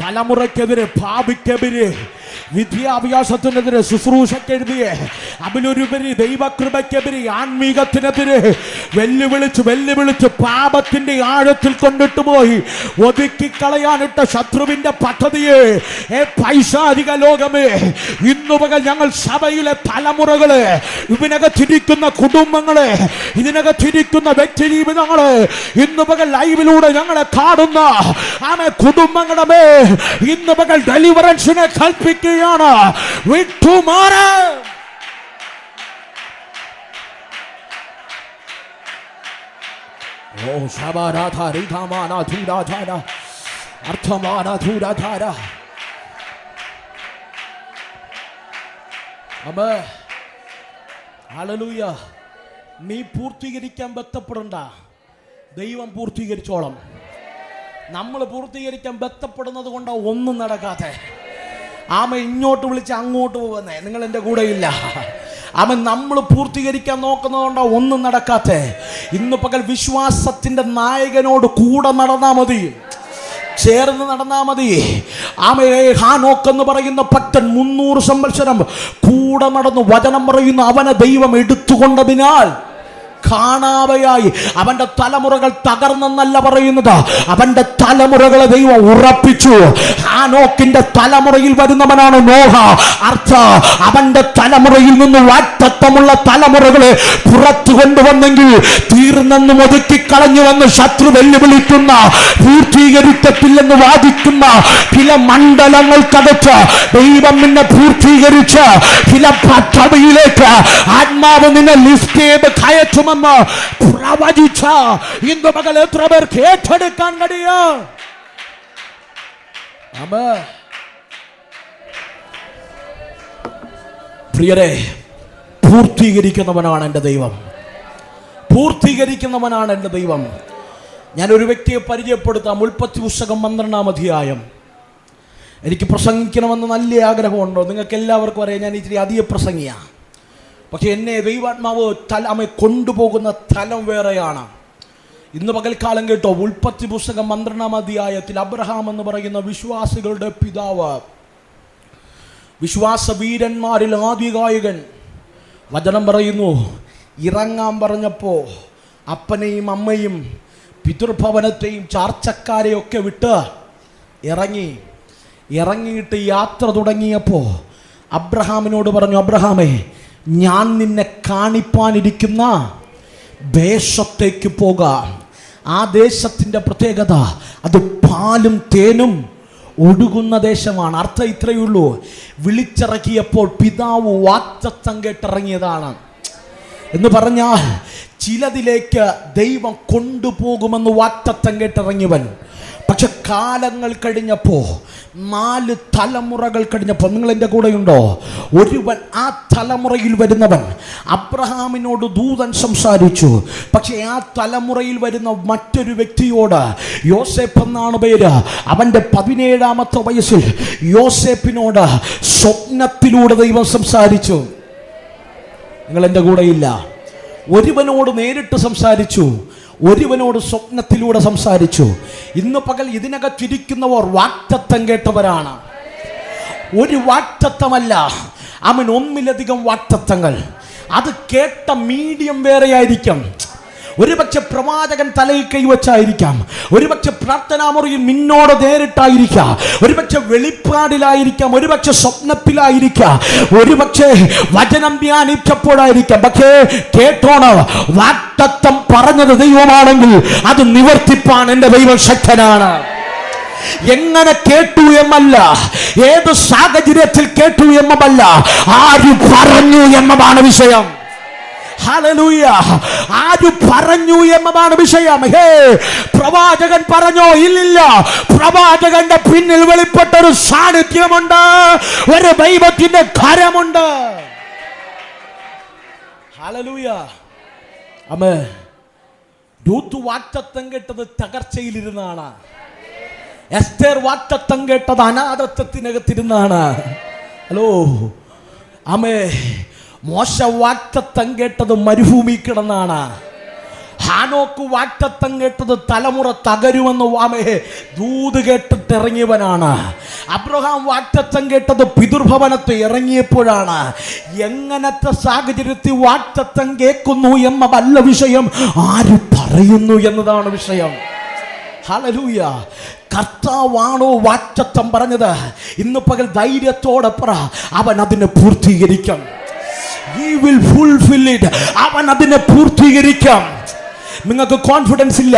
തലമുറയ്ക്കെതിരെ, ഭാവിക്കെതിരെ, വിദ്യാഭ്യാസത്തിനെതിരെ, ശുശ്രൂഷക്കെതിരെ, അതിലൊരുപരി ദൈവകൃപയ്ക്കെതിരെ, ആത്മീകത്തിനെതിരെ വെല്ലുവിളിച്ച് പാപത്തിന്റെ ആഴത്തിൽ കൊണ്ടിട്ട് പോയി ഒതുക്കിക്കളയാനിട്ട ശത്രുവിന്റെ പദ്ധതിയെ പൈശാചിക ലോകമേ, ഇന്നു പകൽ ഞങ്ങൾ സഭയിലെ തലമുറകളെ, ഇതിനകത്തിരിക്കുന്ന കുടുംബങ്ങളെ, ഇതിനകത്തിരിക്കുന്ന വ്യക്തി ജീവിതങ്ങളെ, ഇന്നു പകൽ ലൈവിലൂടെ ഞങ്ങളെ കാണുന്ന ആമേ കുടുംബങ്ങളുടെ മേൽ ഇന്ന് പകൽ ഡെലിവറൻസിനെ കൽപ്പിക്കുകയാണ്. വിട്ടുമാറ്. ഓ ശബരാധ റിധമാന ധൂരാധാര അർത്ഥമാന ധൂരാധാര. അമ്മേ ഹല്ലേലൂയ. നീ പൂർത്തീകരിക്കാൻ ബന്ധപ്പെടണ്ട, ദൈവം പൂർത്തീകരിച്ചോളം. നമ്മൾ പൂർത്തീകരിക്കാൻ ബന്ധപ്പെടുന്നത് കൊണ്ട് ഒന്നും നടക്കാതെ ആമ ഇങ്ങോട്ട് വിളിച്ച് അങ്ങോട്ട് പോകുന്നേ, നിങ്ങൾ എൻ്റെ കൂടെ ഇല്ല. അവൻ നമ്മൾ പൂർത്തീകരിക്കാൻ നോക്കുന്നതുകൊണ്ടാ ഒന്നും നടക്കാത്ത. ഇന്ന് പകൽ വിശ്വാസത്തിന്റെ നായകനോട് കൂടെ നടന്നാ മതി, ചേർന്ന് നടന്നാ മതി. ഹാനോക്ക് എന്ന് പറയുന്ന ഭക്തൻ 300 സംവത്സരം കൂടെ നടന്നു വചനം പറയുന്നു. അവനെ ദൈവം എടുത്തുകൊണ്ടതിനാൽ കാണാതെയായി. അവന്റെ തലമുറകൾ തകർന്നെന്നല്ല പറയുന്നത്, അവന്റെ തലമുറകളെ ദൈവം ഉറപ്പിച്ചു. ഹാനോക്കിന്റെ തലമുറയിൽ വരുന്നവനാണ് നോഹ. അവന്റെ തലമുറയിൽ നിന്ന് വാഗ്ദത്തമുള്ള തലമുറകളെ പുറത്തു കൊണ്ടുവന്നെങ്കിൽ തീർന്നെന്നും ഒതുക്കിക്കളഞ്ഞുവെന്ന് ശത്രു വെല്ലുവിളിക്കുന്ന, പൂർത്തീകരിക്കത്തില്ലെന്ന് വാദിക്കുന്ന ചില മണ്ഡലങ്ങൾക്കകത്ത് ദൈവം നിന്നെ പൂർത്തീകരിച്ച് ചില പദ്ധതിയിലേക്ക് ആത്മാവ് നിന്നെ ലിഫ്റ്റ് ചെയ്ത് കയറ്റുമെന്ന് പ്രവചിച്ച ഇന്ന് പകൽ എത്ര പേർക്ക് ഏറ്റെടുക്കാൻ കഴിയും? പ്രിയരെ, പൂർത്തീകരിക്കുന്നവനാണ് എൻ്റെ ദൈവം, പൂർത്തീകരിക്കുന്നവനാണ് എൻ്റെ ദൈവം. ഞാനൊരു വ്യക്തിയെ പരിചയപ്പെടുത്താം. ഉൽപ്പത്തി പുസ്തകം 12-ാം അധ്യായം. എനിക്ക് പ്രസംഗിക്കണമെന്ന് നല്ല ആഗ്രഹമുണ്ടോ? നിങ്ങൾക്ക് എല്ലാവർക്കും അറിയാം ഞാൻ ഇത്തിരി അധിക പ്രസംഗിയാണ്. പക്ഷെ എന്നെ ദൈവാത്മാവ് കൊണ്ടുപോകുന്ന തലം വേറെയാണ്. ഇന്ന് പകൽക്കാലം കേട്ടോ, ഉൽപ്പത്തി പുസ്തകം 12-ാം അധ്യായത്തിൽ അബ്രഹാം എന്ന് പറയുന്ന വിശ്വാസികളുടെ പിതാവ്, വിശ്വാസ വീരന്മാരിൽ ആദ്യഗായകൻ, വചനം പറയുന്നു, ഇറങ്ങാൻ പറഞ്ഞപ്പോൾ അപ്പനെയും അമ്മയും പിതൃഭവനത്തെയും ചാർച്ചക്കാരെയൊക്കെ വിട്ട് ഇറങ്ങിയിട്ട് യാത്ര തുടങ്ങിയപ്പോൾ അബ്രഹാമിനോട് പറഞ്ഞു, അബ്രഹാമേ, ഞാൻ നിന്നെ കാണിപ്പാനിരിക്കുന്ന ദേശത്തേക്ക് പോകാം. ആ ദേശത്തിൻ്റെ പ്രത്യേകത അത് പാലും തേനും ഒഴുകുന്ന ദേശമാണ്. അർത്ഥം ഇത്രയേ ഉള്ളൂ, വിളിച്ചിറക്കിയപ്പോൾ പിതാവ് വാഗ്ദത്തം കേട്ടിറങ്ങിയതാണ് എന്ന് പറഞ്ഞാൽ ചിലതിലേക്ക് ദൈവം കൊണ്ടുപോകുമെന്ന് വാഗ്ദത്തം കേട്ടിറങ്ങിയവൻ. പക്ഷെ കാലങ്ങൾ കഴിഞ്ഞപ്പോൾ, 4 തലമുറകൾ കഴിഞ്ഞപ്പോൾ, നിങ്ങൾ എൻ്റെ കൂടെയുണ്ടോ? ഒരുവൻ, ആ തലമുറയിൽ വരുന്നവൻ അബ്രഹാമിനോട് ദൂതൻ സംസാരിച്ചു. പക്ഷെ ആ തലമുറയിൽ വരുന്ന മറ്റൊരു വ്യക്തിയോട്, യോസേഫ് എന്നാണ് പേര്, അവൻ്റെ 17-ാമത്തെ വയസ്സിൽ യോസേഫിനോട് സ്വപ്നത്തിലൂടെ ദൈവം സംസാരിച്ചു. നിങ്ങൾ എൻ്റെ കൂടെയില്ല. ഒരുവനോട് നേരിട്ട് സംസാരിച്ചു, ഒരുവനോട് സ്വപ്നത്തിലൂടെ സംസാരിച്ചു. ഇന്ന് പകൽ ഇതിനകത്തിരിക്കുന്നവർ വാഗ്ദത്തം കേട്ടവരാണ്. ഒരു വാഗ്ദത്തമല്ല, അവൻ ഒന്നിലധികം വാഗ്ദത്തങ്ങൾ. അത് കേട്ട മീഡിയം വേറെയായിരിക്കാം. ഒരുപക്ഷെ പ്രവാചകൻ തലയിൽ കൈവച്ചായിരിക്കാം, ഒരുപക്ഷെ പ്രാർത്ഥനാമുറിയിൽ നിന്നോട് നേരിട്ടായിരിക്കാം, ഒരുപക്ഷെ വെളിപ്പാടിലായിരിക്കാം, ഒരുപക്ഷെ സ്വപ്നത്തിലായിരിക്കാം, ഒരുപക്ഷെ വചനം ധ്യാനിച്ചപ്പോഴായിരിക്കാം. പക്ഷേ കേട്ടോണ്, വാഗ്ദത്തം പറഞ്ഞത് ദൈവമാണെങ്കിൽ അത് നിവർത്തിപ്പാൻ എൻ്റെ ദൈവം ശക്തനാണ്. എങ്ങനെ കേട്ടു എന്നല്ല, ഏത് സാഹചര്യത്തിൽ കേട്ടു എന്നല്ല, ആര് പറഞ്ഞു എന്നതാണ് വിഷയം. ഹല്ലേലൂയ. ആര് പറഞ്ഞു എന്നതാണ് വിഷയം. പ്രവാചകൻ പറഞ്ഞോ? ഇല്ലില്ല. പ്രവാചകന്റെ പിന്നിൽ വെളിപ്പെട്ട ഒരു സാന്നിധ്യമുണ്ട്, ഒരു ദൈവത്തിന്റെ കരമുണ്ട്. ഹല്ലേലൂയ. ആമേൻ. രൂത്ത് വാഗ്ദത്തം കേട്ടത് തകർച്ചയിലിരുന്നാണ്. എസ്തേർ വാഗ്ദത്തം കേട്ടത് അനാഥത്വത്തിനകത്തിരുന്നാണ്. ഹലോ ആമേൻ. മോശ വാഗ്ദത്തം കേട്ടത് മരുഭൂമി കിടന്നാണ്. ഹാനോക്ക് വാഗ്ദത്തം കേട്ടത് തലമുറ തകരുമെന്ന് ദൂത് കേട്ടിട്ട് ഇറങ്ങിയവനാണ്. അബ്രഹാം വാഗ്ദത്തം കേട്ടത് പിതൃഭവനത്തിൽ ഇറങ്ങിയപ്പോഴാണ്. എങ്ങനത്തെ സാഹചര്യത്തിൽ വാഗ്ദത്തം കേൾക്കുന്നു എന്നതല്ല വിഷയം, ആര് പറയുന്നു എന്നതാണ് വിഷയം. ഹല്ലേലൂയ. കർത്താവാണോ വാഗ്ദത്തം പറഞ്ഞത്? ഇന്ന് പകൽ ധൈര്യത്തോടെ പറ, അവൻ അതിനെ പൂർത്തീകരിക്കും. He will fulfill it. അവൻ അതിനെ പൂർത്തീകരിക്കും. നിങ്ങൾക്ക് കോൺഫിഡൻസ് ഇല്ല.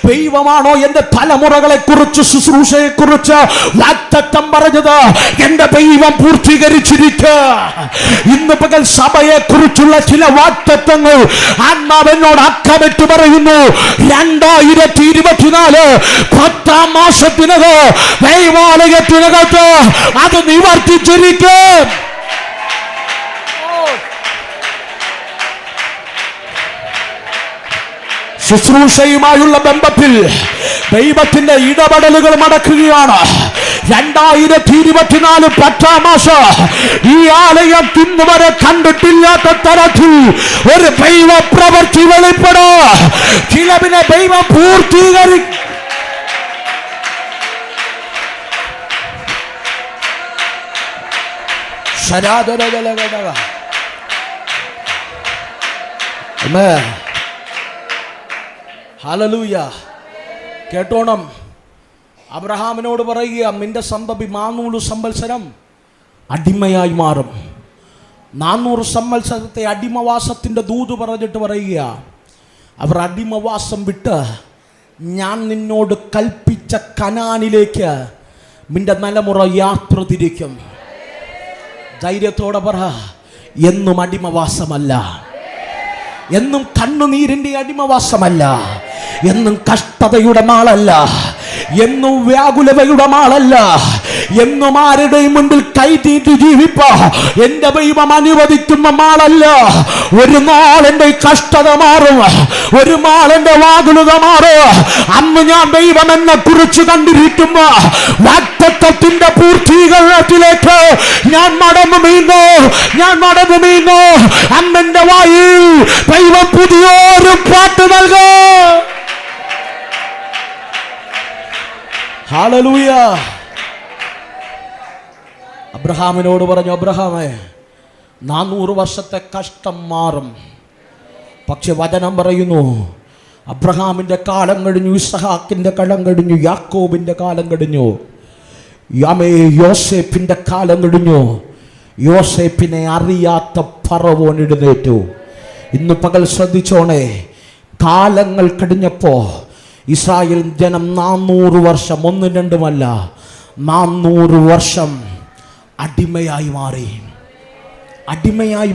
ദൈവമാണോ എന്റെ തലമുറകളെ കുറിച്ച്, ശുശ്രൂഷയെ കുറിച്ച് വാഗ്ദത്തം പറഞ്ഞത്? എന്റെ ദൈവം പൂർത്തീകരിച്ചിരിക്കുക. ഇന്ന് പകൽ സഭയെ കുറിച്ചുള്ള ചില വാഗ്ദത്തങ്ങൾ ആത്മാവെന്നോട് അക്കമിട്ട് പറയുന്നു. 2024 10 മാസത്തിനകം ദൈവാലയത്തിനകത്ത് അത് നിവർത്തിച്ചിരിക്കും. ശുശ്രൂഷയുമായുള്ള ബന്ധത്തിൽ ദൈവത്തിന്റെ ഇടപെടലുകൾ നടക്കുകയാണ്. 2024 10 മാസം ഈ ആലയം ഇന്ന് വരെ കണ്ടിട്ടില്ലാത്ത തരത്തിൽ ഒരു ദൈവ പ്രവൃത്തി വെളിപ്പെടോ. ചിലവിനെ ദൈവം പൂർത്തീകരിക്കും. ഹല്ലേലൂയ. കേട്ടോണം. അബ്രഹാമിനോട് പറയുക, നിന്റെ സന്തതി 400 സംവത്സരം അടിമയായി മാറും. 400 സംവത്സരത്തെ അടിമവാസത്തിന്റെ ദൂത് പറഞ്ഞിട്ട് പറയുക, അവർ അടിമവാസം വിട്ട് ഞാൻ നിന്നോട് കൽപ്പിച്ച കനാനിലേക്ക് നിന്റെ തലമുറ യാത്ര തിരിക്കും. ധൈര്യത്തോടെ പറ, എന്നും അടിമവാസമല്ല, എന്നും കണ്ണുനീരിന്റെ അടിമവാസമല്ല, എന്നും കഷ്ടതയുടെ നാളല്ല, എന്നും വ്യാകുലതയുടെ നാളല്ല, എന്നും ആരുടെയും മുൻപിൽ കൈതീട്ടി ജീവിപ്പ എന്റെ ദൈവം അനുവദിക്കുന്ന നാളല്ല. ഒരു നാൾ എന്റെ കഷ്ടത മാറും, ഒരു നാൾ എന്റെ വ്യാകുലത മാറും. അന്ന് ഞാൻ ദൈവം എന്നെ കുറിച്ച് കണ്ടിരിക്കുമ്പോ വാഗ്ദത്തത്തിന്റെ പൂർത്തീകരണത്തിലേക്ക് ഞാൻ നടന്നു നീങ്ങുന്നു. അന്നെന്റെ വായിൽ ദൈവം പുതിയൊരു പാട്ട് നൽകും. ഹല്ലേലൂയ. അബ്രഹാമിനോട് പറഞ്ഞു, അബ്രഹാമേ, 400 വർഷത്തെ കഷ്ടം മാറും. പക്ഷെ വചനം പറയുന്നു, അബ്രഹാമിന്റെ കാലം കഴിഞ്ഞു, ഇസ്ഹാക്കിന്റെ കാലം കഴിഞ്ഞു, യാക്കോബിന്റെ കാലം കഴിഞ്ഞു, യോസേപ്പിന്റെ കാലം കഴിഞ്ഞു. യോസേപ്പിനെ അറിയാത്ത ഫറവോൻ എഴുന്നേറ്റു. ഇന്ന് പകൽ ശ്രദ്ധിച്ചോണേ. കാലങ്ങൾ കഴിഞ്ഞപ്പോ ഇസ്രായേൽ ജനം 400 വർഷം, 1-2 400 വർഷം അടിമയായി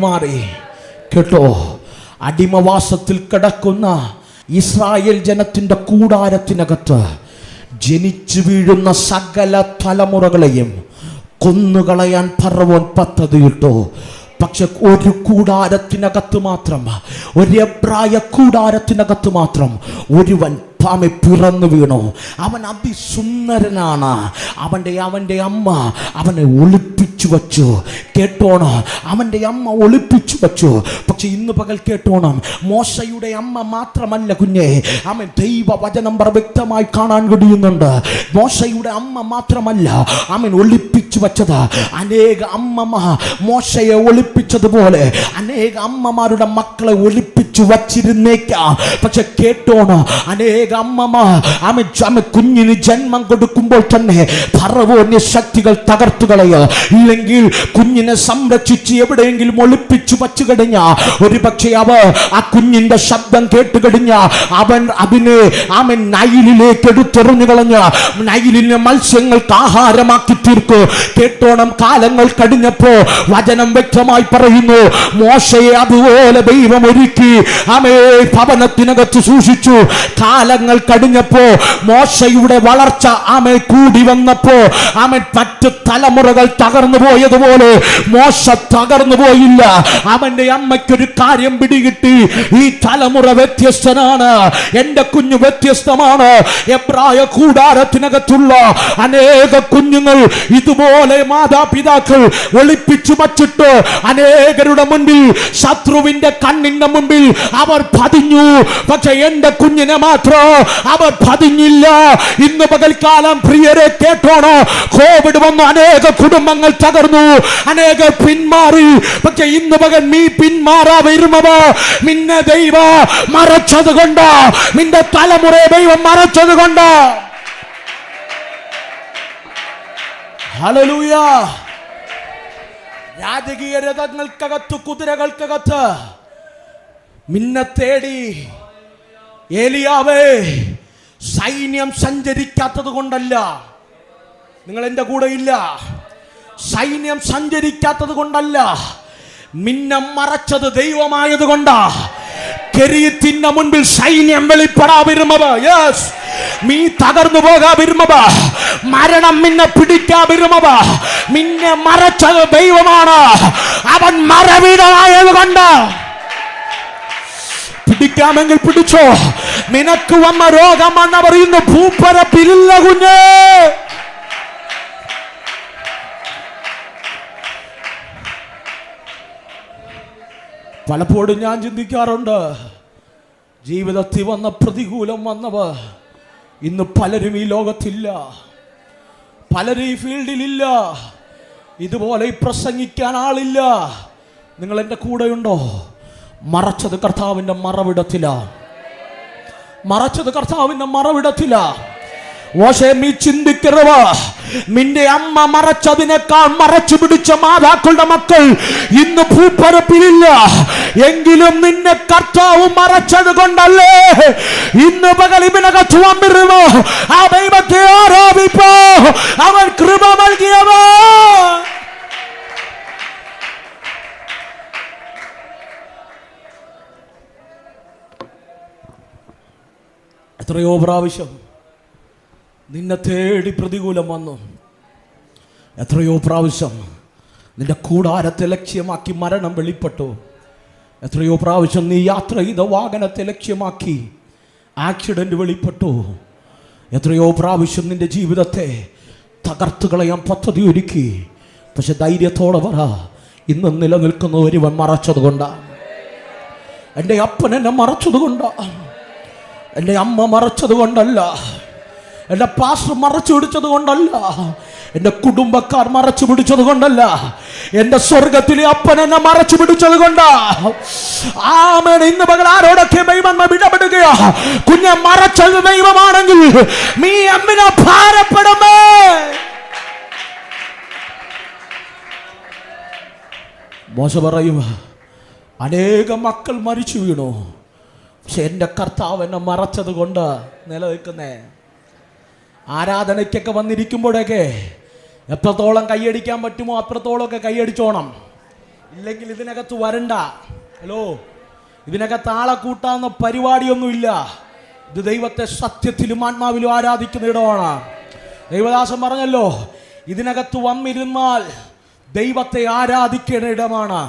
മാറി. കേട്ടോ, അടിമവാസത്തിൽ കിടക്കുന്ന ഇസ്രായേൽ ജനത്തിന്റെ കൂടാരത്തിനകത്ത് ജനിച്ചു വീഴുന്ന സകല തലമുറകളെയും കൊന്നുകളയാൻ ഫറവോൻ പദ്ധതിയിട്ടു. പക്ഷെ ഒരു കൂടാരത്തിനകത്ത് മാത്രം, ഒരു എബ്രായ കൂടാരത്തിനകത്ത് മാത്രം ഒരുവൻ പിറന്നു വീണു. അവൻ അതിസുന്ദരനാണ്. അവൻ്റെ അമ്മ അവനെ ഒളിപ്പിച്ചു വച്ചു. കേട്ടോണം, അവൻ്റെ അമ്മ ഒളിപ്പിച്ചു വച്ചു. പക്ഷെ ഇന്ന് പകൽ കേട്ടോണം, മോശയുടെ അമ്മ മാത്രമല്ല കുഞ്ഞെ, അവൻ ദൈവവചനം വ്യക്തമായി കാണാൻ കഴിയുന്നുണ്ട്. മോശയുടെ അമ്മ മാത്രമല്ല അവൻ ഒളിപ്പിച്ചു വച്ചത്. അനേക അമ്മമാർ മോശയെ ഒളിപ്പിച്ചതുപോലെ അനേക അമ്മമാരുടെ മക്കളെ ഒളിപ്പിച്ചു വച്ചിരുന്നേക്കാം. പക്ഷെ കേട്ടോണം, അനേക അമ്മ കുഞ്ഞിന് ജന്മം കൊടുക്കുമ്പോൾ തന്നെ ഫറവോന്റെ ശക്തികൾ തകർത്തു കളയുക. ഇല്ലെങ്കിൽ കുഞ്ഞിനെ സംരക്ഷിച്ച് എവിടെയെങ്കിലും ഒളിപ്പിച്ചു വച്ചു കഴിഞ്ഞ ഒരു പക്ഷേ ആ കുഞ്ഞിന്റെ ശബ്ദം കേട്ടുകഴിഞ്ഞ അവൻ നൈലിലേക്ക് എടുത്തെറിഞ്ഞു കളഞ്ഞ നൈലിനെ മത്സ്യങ്ങൾക്ക് ആഹാരമാക്കി തീർക്കും. കേട്ടോണം. കാലങ്ങൾ കഴിഞ്ഞപ്പോ വചനം വ്യക്തമായി പറയുന്നു, മോശയെ അതുപോലെ ദൈവം ഒരുക്കി ആമേ ഭവനത്തിനകത്ത് സൂക്ഷിച്ചു. കാലങ്ങൾ കഴിഞ്ഞപ്പോ മോശയുടെ വളർച്ച ആമേ കൂടി വന്നപ്പോ ആമൻ മറ്റ് തലമുറകൾ തകർന്നു പോയതുപോലെ മോശ തകർന്നു പോയില്ല. അവന്റെ അമ്മയ്ക്കൊരു കാര്യം പിടികിട്ടി, ഈ തലമുറ വ്യത്യസ്തനാണ്, എന്റെ കുഞ്ഞു വ്യത്യസ്തമാണ്. എബ്രായ കൂടാരത്തിനകത്തുള്ള അനേക കുഞ്ഞുങ്ങൾ ഇതുപോലെ മാതാപിതാക്കൾ ഒളിപ്പിച്ചു വച്ചിട്ട് അനേകരുടെ മുൻപിൽ, ശത്രുവിന്റെ കണ്ണിന്റെ മുൻപിൽ അവർ പതിഞ്ഞു. പക്ഷെ എന്റെ കുഞ്ഞിനെ മാത്രം അവർ പതിഞ്ഞില്ല. ഇന്ന് പകൽക്കാലം പ്രിയരെ കേട്ടോണോ, കോവിഡ് വന്നു അനേക കുടുംബങ്ങൾ തകർന്നു, അനേകർ പിന്മാറി. പക്ഷെ ഇന്ന് പകൽ നീ പിന്മാറാ വരുമോ? നിന്നെ ദൈവം മറച്ചത് കൊണ്ട്, നിന്റെ തലമുറയെ ദൈവം മറച്ചത് കൊണ്ട്. ഹല്ലേലൂയ. രാജകീയ രഥങ്ങൾക്കകത്ത്, കുതിരകൾക്കകത്ത് നിന്നെ തേടി ഏലിയാവേ സൈന്യം സഞ്ചരിക്കാത്തത് കൊണ്ടല്ല, നിങ്ങൾ എൻ്റെ കൂടെ ഇല്ല, സൈന്യം സഞ്ചരിക്കാത്തത് കൊണ്ടല്ല, നിന്നെ മറച്ചത് ദൈവമായത് കൊണ്ടാ. കെരീത്തിന്റെ മുൻപിൽ സൈന്യം വെളിപ്പെടാതിരുന്നത്, യെസ്, നീ തകർന്നു പോകാതിരുന്നത്, മരണം നിന്നെ പിടിക്കാതിരുന്നത്, നിന്നെ മറച്ചത് ദൈവമാണ്. അവൻ മറവീടമായത് കൊണ്ട്. പിടിക്കാമെങ്കിൽ പിടിച്ചോ. നിനക്ക് വന്ന രോഗം എന്ന് പറയുന്ന ഭൂപ്പരപ്പിലില്ല കുഞ്ഞ്. പലപ്പോഴും ഞാൻ ചിന്തിക്കാറുണ്ട്, ജീവിതത്തിൽ വന്ന പ്രതികൂലം വന്നവ ഇന്ന് പലരും ഈ ലോകത്തില്ല, പലരും ഈ ഫീൽഡിലില്ല, ഇതുപോലെ പ്രസംഗിക്കാൻ ആളില്ല. നിങ്ങൾ എൻ്റെ കൂടെയുണ്ടോ? മറച്ചത് കർത്താവിൻ്റെ മറവിടത്തിലാ, മറച്ചത് കർത്താവിൻ്റെ മറവിടത്തിലാ. മോശേ, നീ ചിന്തിക്കരുത്, നിന്റെ അമ്മ മറച്ചതിനേക്കാൾ മറച്ചു പിടിച്ച മാതാക്കളുടെ മക്കൾ ഇന്ന് ഭൂപ്പരപ്പിലില്ല. എങ്കിലും നിന്നെ കർത്താവ് മറച്ചത് കൊണ്ടല്ലേ ഇന്ന് പകൽ ഇവനകത്ത് വന്നിരുന്നു. ആ ദൈവത്തെ ആരാധിപ്പോ, അവൻ കൃപ നൽകിയവോ. എത്രയോ പ്രാവശ്യം നിന്നെ തേടി പ്രതികൂലം വന്നു. എത്രയോ പ്രാവശ്യം നിന്റെ കൂടാരത്തെ ലക്ഷ്യമാക്കി മരണം വെളിപ്പെട്ടു. എത്രയോ പ്രാവശ്യം നീ യാത്ര ചെയ്ത വാഹനത്തെ ലക്ഷ്യമാക്കി ആക്സിഡന്റ് വെളിപ്പെട്ടു. എത്രയോ പ്രാവശ്യം നിന്റെ ജീവിതത്തെ തകർത്ത് കളയാൻ പദ്ധതി ഒരുക്കി. പക്ഷെ ധൈര്യത്തോടെ പറ, ഇന്ന് നിലനിൽക്കുന്ന ഒരുവൻ മറച്ചത് കൊണ്ടാ. എൻ്റെ അപ്പൻ എന്നെ മറച്ചത് കൊണ്ടാ, എൻ്റെ അമ്മ മറച്ചത് കൊണ്ടല്ല, എൻ്റെ പാസ്റ്റർ മറച്ചു പിടിച്ചത് കൊണ്ടല്ല, എൻ്റെ കുടുംബക്കാർ മറച്ചു പിടിച്ചത് കൊണ്ടല്ല, എൻ്റെ സ്വർഗത്തിലെ അപ്പൻ എന്നെ മറച്ചു പിടിച്ചത് കൊണ്ടാ. ആമേൻ. ഇന്ന് പകൽ ആരോടൊക്കെ ദൈവം ഇടപെടുകയോ, കുഞ്ഞെ മറച്ചത് ദൈവമാണെങ്കിൽ നീ അമ്മിനെ ഭാരപ്പെടുമേ. മോശ പറയും, അനേകം മക്കൾ മരിച്ചു വീണു, പക്ഷെ എൻ്റെ കർത്താവ് എന്നെ മറച്ചത് കൊണ്ട് നിലനിൽക്കുന്നേ. ആരാധനയ്ക്കൊക്കെ വന്നിരിക്കുമ്പോഴൊക്കെ എത്രത്തോളം കൈയടിക്കാൻ പറ്റുമോ അത്രത്തോളമൊക്കെ കൈയടിച്ചോണം. ഇല്ലെങ്കിൽ ഇതിനകത്ത് വരണ്ട. ഹലോ, ഇതിനകത്ത് ആളെ കൂട്ടാവുന്ന പരിപാടിയൊന്നുമില്ല. ഇത് ദൈവത്തെ സത്യത്തിലും ആത്മാവിലും ആരാധിക്കുന്ന ഇടമാണ്. ദൈവദാസൻ പറഞ്ഞല്ലോ, ഇതിനകത്ത് വന്നിരുന്നാൽ ദൈവത്തെ ആരാധിക്കുന്ന ഇടമാണ്.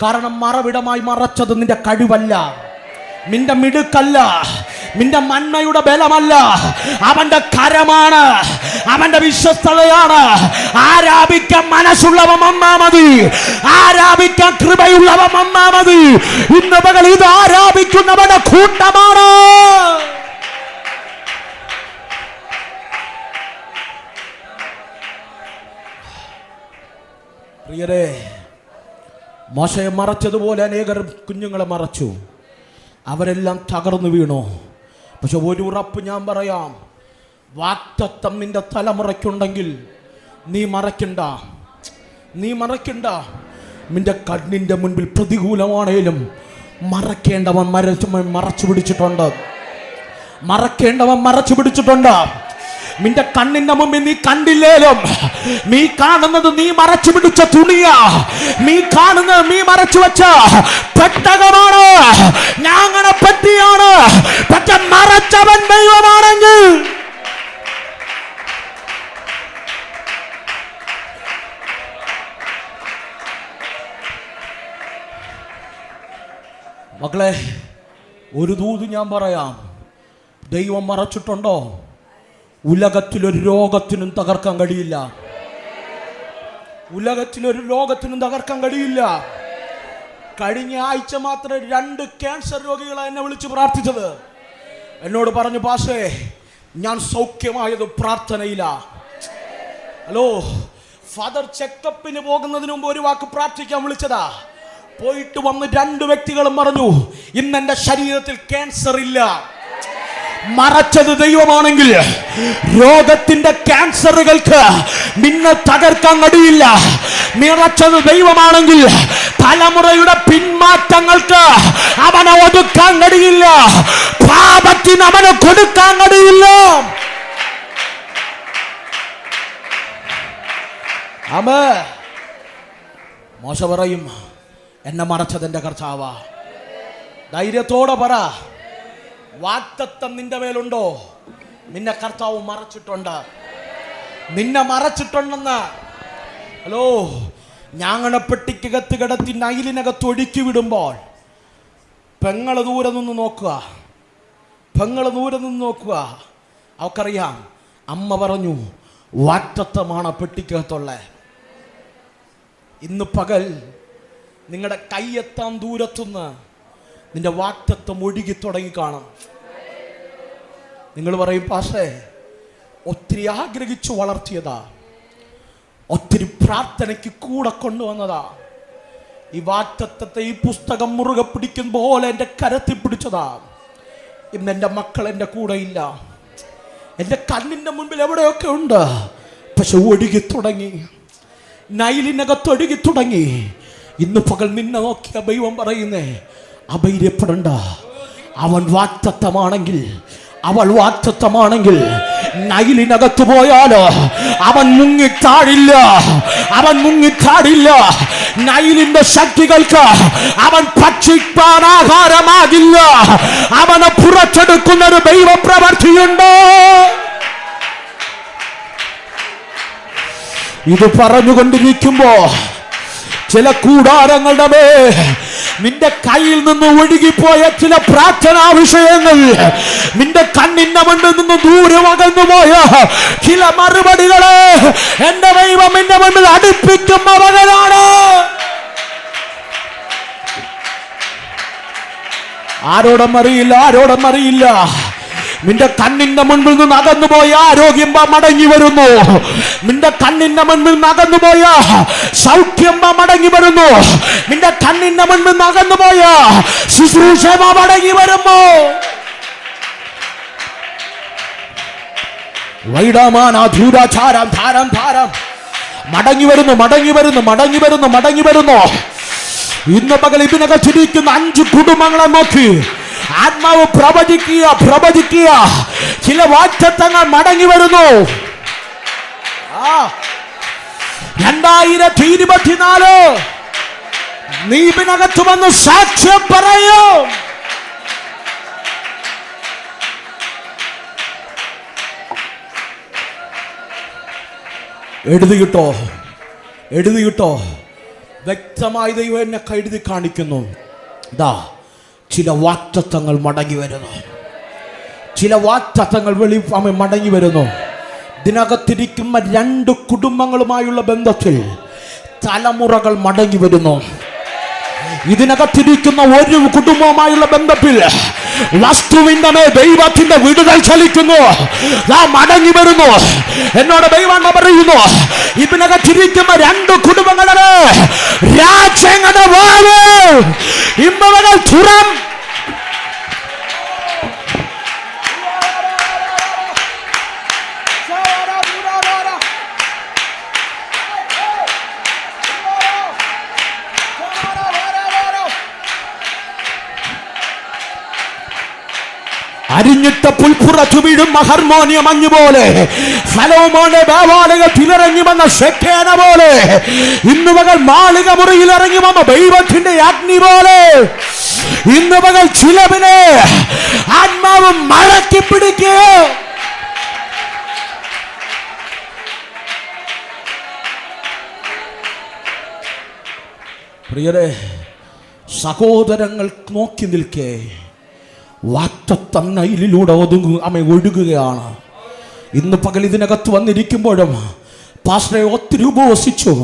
കാരണം മറവിടമായി മറച്ചത് നിന്റെ കഴിവല്ല, നിന്റെ മിടുക്കല്ല, നിന്റെ മന്മയുടെ ബലമല്ല, അവന്റെ കരമാണ്, അവന്റെ വിശ്വസ്തതയാണ്. ആരാധിക്കാൻ മനസ്സുള്ളവൻ വന്നാ മതി, ആരാധിക്കാൻ കൃപയുള്ളവൻ വന്നാ മതി. ഇന്ന് പകൽ ഇത് ആരാധിക്കുന്നവന്റെ കൂട്ടമാണ്. പ്രിയരേ, മോശയെ മറച്ചതുപോലെ അനേകർ കുഞ്ഞുങ്ങളെ മറച്ചു, അവരെല്ലാം തകർന്നു വീണു. പക്ഷെ ഒരു ഉറപ്പ് ഞാൻ പറയാം, വാഗ്ദത്തം നിന്റെ തലമുറയ്ക്കുണ്ടെങ്കിൽ നീ മറക്കണ്ട, നീ മറക്കണ്ട. നിന്റെ കണ്ണിൻ്റെ മുൻപിൽ പ്രതികൂലമാണേലും മറക്കേണ്ടവൻ മറച്ചു പിടിച്ചിട്ടുണ്ട്, മറക്കേണ്ടവൻ മറച്ചു പിടിച്ചിട്ടുണ്ട്. നിന്റെ കണ്ണിന്റെ മുമ്പിൽ നീ കണ്ടില്ലേലും നീ കാണുന്നത് നീ മറച്ചു പിടിച്ച തുണിയാ, നീ കാണുന്നത് നീ മറച്ചു വെച്ച പെട്ടകമാണ്, ഞാങ്ങണ പെട്ടിയാണ്. പക്ഷെ മറച്ചവൻ ദൈവമാണെങ്കിൽ മക്കളെ, ഒരു ദൂത് ഞാൻ പറയാം. ദൈവം മറച്ചിട്ടുണ്ടോ? ഉലകത്തിലൊരു രോഗത്തിനും തകർക്കാൻ കഴിയില്ല. ഉലകത്തിലൊരു രോഗത്തിനും തകർക്കാൻ കഴിയില്ല. കഴിഞ്ഞ ആഴ്ച മാത്രം 2 ക്യാൻസർ രോഗികളെ എന്നെ വിളിച്ച് പ്രാർത്ഥിച്ചത്. എന്നോട് പറഞ്ഞു, പാഷേ ഞാൻ സൗഖ്യമായത് പ്രാർത്ഥനയില്ല. ഹലോ, ഫാദർ ചെക്കപ്പിന് പോകുന്നതിന് മുമ്പ് ഒരു വാക്ക് പ്രാർത്ഥിക്കാൻ വിളിച്ചതാ. പോയിട്ട് വന്ന് 2 വ്യക്തികളും പറഞ്ഞു, ഇന്ന് എന്റെ ശരീരത്തിൽ ക്യാൻസർ ഇല്ല. മറച്ചത് ദൈവമാണെങ്കിൽ രോഗത്തിന്റെ ക്യാൻസറുകൾക്ക് നിന്നെ തകർക്കാൻ കഴിയില്ല. നിറച്ചത് ദൈവമാണെങ്കിൽ തലമുറയുടെ പിന്മാറ്റങ്ങൾക്ക് അവനെ ഒതുക്കാൻ കഴിയില്ല. പാപത്തിന് അവനെ കൊടുക്കാൻ കഴിയില്ല. മോശ പറയും, എന്നെ മറച്ചത് എന്റെ കർത്താവാ. ധൈര്യത്തോടെ പറ, വാഗ്ദത്തം നിന്റെ മേലുണ്ടോ? നിന്നെ കർത്താവ് മറച്ചിട്ടുണ്ട്. നിന്നെ മറച്ചിട്ടുണ്ടെന്ന്. ഹലോ, ഞാങ്ങണപ്പെട്ടിക്കകത്ത് കിടത്തി നൈലിനകത്ത് ഒഴുക്കി വിടുമ്പോൾ പെങ്ങള് ദൂരെ നിന്ന് നോക്കുക, അവക്കറിയാം. അമ്മ പറഞ്ഞു, വാഗ്ദത്തമാണ് പെട്ടിക്കകത്തുള്ള. ഇന്ന് പകൽ നിങ്ങളുടെ കൈയെത്താൻ ദൂരത്തുനിന്ന് നിന്റെ വാഗ്ദത്തം ഒഴുകി തുടങ്ങി കാണും. നിങ്ങൾ പറയും, പാഷേ ഒത്തിരി ആഗ്രഹിച്ചു വളർത്തിയതാ, ഒത്തിരി പ്രാർത്ഥനയ്ക്ക് കൂടെ കൊണ്ടുവന്നതാ. ഈ വാഗ്ദത്തത്തെ, ഈ പുസ്തകം മുറുകെ പിടിക്കും പോലെ എൻ്റെ കരത്തിൽ പിടിച്ചതാ. ഇന്ന് എൻ്റെ മക്കൾ എൻ്റെ കൂടെ ഇല്ല. എൻ്റെ കണ്ണിൻ്റെ മുൻപിൽ എവിടെയൊക്കെ ഉണ്ട്, പക്ഷെ ഒഴുകി തുടങ്ങി, നൈലിനകത്ത് ഒഴുകി തുടങ്ങി. ഇന്ന് പകൽ നിന്നെ നോക്കിയ ദൈവം പറയുന്നേ, അഭൈര്യപ്പെടണ്ട. അവൻ വാഗ്ദത്തമാണെങ്കിൽ, അവൾ വാഗ്ദത്തമാണെങ്കിൽ നൈലിനകത്ത് പോയാലോ അവൻ മുങ്ങിത്താടില്ല. നൈലിന്റെ ശക്തികൾക്ക് അവൻ ഭക്ഷിക്കാൻ ആഹാരമാകില്ല. അവനെ പുറത്തെടുക്കുന്ന ഒരു ദൈവപ്രവൃത്തിയുണ്ട്. ഇത് പറഞ്ഞുകൊണ്ടിരിക്കുമ്പോ ചില കൂടാരങ്ങളുടെ മേൽ നിന്റെ കയ്യിൽ നിന്ന് ഒഴുകിപ്പോയ ചില പ്രാർത്ഥനാ വിഷയങ്ങൾ, നിന്റെ കണ്ണിന്റെ മുന്നിൽ നിന്ന് ദൂരം അകന്നുപോയ ചില മറുപടികളെ എന്റെ ദൈവം എന്റെ മുന്നിൽ അടുപ്പിക്കുന്നവനാണ്. ആരോടും അറിയില്ല. നിന്റെ കണ്ണിന്റെ മുൻപിൽ നിന്ന് അകന്നുപോയ ആരോഗ്യം മടങ്ങി വരുന്നു. നിന്റെ കണ്ണിന്റെ മുൻപിൽ നിന്ന് അകന്നുപോയ സൗഖ്യം മടങ്ങി വരുന്നു. നിന്റെ കണ്ണിന്റെ മുൻപിൽ നിന്ന് അകന്നുപോയ ശുശ്രൂഷ മടങ്ങി വരുന്നു. വൈഡാമാനാധൂരാചാരം ധാരം മടങ്ങി വരുന്നു. ഇന്ന് പകൽ ഇതിനകത്തിരിക്കുന്ന 5 കുടുംബങ്ങളെ നോക്കി ആത്മാവ് പ്രവചിക്കുക. ചില വാഗ്ദത്തങ്ങൾ മടങ്ങി വരുന്നു. 2024 നീ ഇതിനകത്ത് വന്ന് സാക്ഷ്യം പറയും. എഴുതിയിട്ടോ വ്യക്തമായി ദൈവം എന്നെ എഴുതി കാണിക്കുന്നു. ചില വാഗ്ദത്തങ്ങൾ മടങ്ങി വരുന്നു. മടങ്ങി വരുന്നു. ഇതിനകത്തിരിക്കുന്ന 2 കുടുംബങ്ങളുമായുള്ള ബന്ധത്തിൽ തലമുറകൾ മടങ്ങി വരുന്നു. ഇതിനകത്തിരിക്കുന്ന ഒരു കുടുംബവുമായുള്ള ബന്ധത്തിൽ വസ്തുവിന്റെ മേൽ ദൈവത്തിന്റെ വിടുതൽ ചലിക്കുന്നു. മടങ്ങി വരുന്നു. എന്നോട് ദൈവം പറയുന്നു, ഇതിനകത്തിരിക്കുന്ന 2 കുടുംബങ്ങളുടെ രാജ്യങ്ങളുടെ വാവ് ഇമ്പകൾ തുറം. അരിഞ്ഞിട്ട പുൽപ്പുറത്തു വീഴും ഹാർമോണിയം മഞ്ഞു പോലെ, സലോമോന്റെ ദേവാലയത്തിൽ ഇറങ്ങി വന്ന ശെഖേന പോലെ, ഇന്ന് പകൽ മാളിക മുറിയിൽ ഇറങ്ങി വന്ന ദൈവത്തിന്റെ അഗ്നി പോലെ, ഇന്ന് പകൽ ചിലവിനെ ആത്മാവ് മടക്കി പിടിക്കുക. പ്രിയരെ, സഹോദരങ്ങൾ നോക്കി നിൽക്കേ വാഗ്ദത്തം നൈലിലൂടെ ഒഴുകുകയാണ്. ഇന്ന് പകൽ ഇതിനകത്ത് വന്നിരിക്കുമ്പോഴും പാസ്റ്ററെ ഒത്തിരി ഉപവസിച്ചു,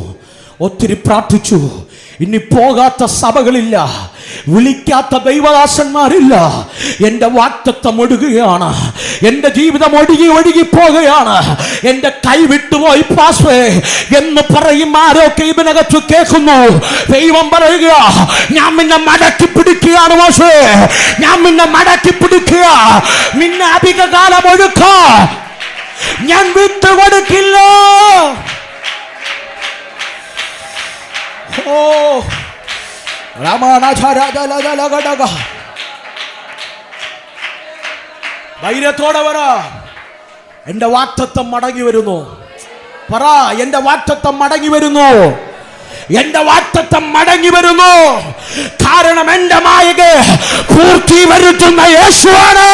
ഒത്തിരി പ്രാർത്ഥിച്ചു, ഇനി പോകാത്ത സഭകളില്ല, വിളിക്കാത്ത ദൈവദാസന്മാരില്ല. എൻ്റെ വാഗ്ദത്തം ഒഴുകുകയാണ്, എൻ്റെ ജീവിതം ഒഴുകി പോകുകയാണ്. എൻ്റെ കൈ വിട്ടുപോയി പാസ്റ്ററെ എന്ന് പറയും ആരൊക്കെ ഇതിനകത്ത് കേൾക്കുന്നു. ദൈവം പറയുക, ഞാൻ നിന്നെ മടക്കി പിടിക്കുകയാണ് മോശേ, ഞാൻ നിന്നെ മടക്കി പിടിക്കുക, നിന്നെ അധിക കാലം ഒഴുക്കാം ഞാൻ വിട്ടുകൊടുക്കില്ല. ധൈര്യത്തോടെ പറ, എന്റെ വാഗ്ദത്തം മടങ്ങി വരുന്നു. പറ, എന്റെ വാഗ്ദത്തം മടങ്ങി വരുന്നു, എന്റെ വാഗ്ദത്തം മടങ്ങി വരുന്നു. കാരണം എന്റെ മായിക പൂർത്തി വരുത്തുന്ന യേശുവാണ്.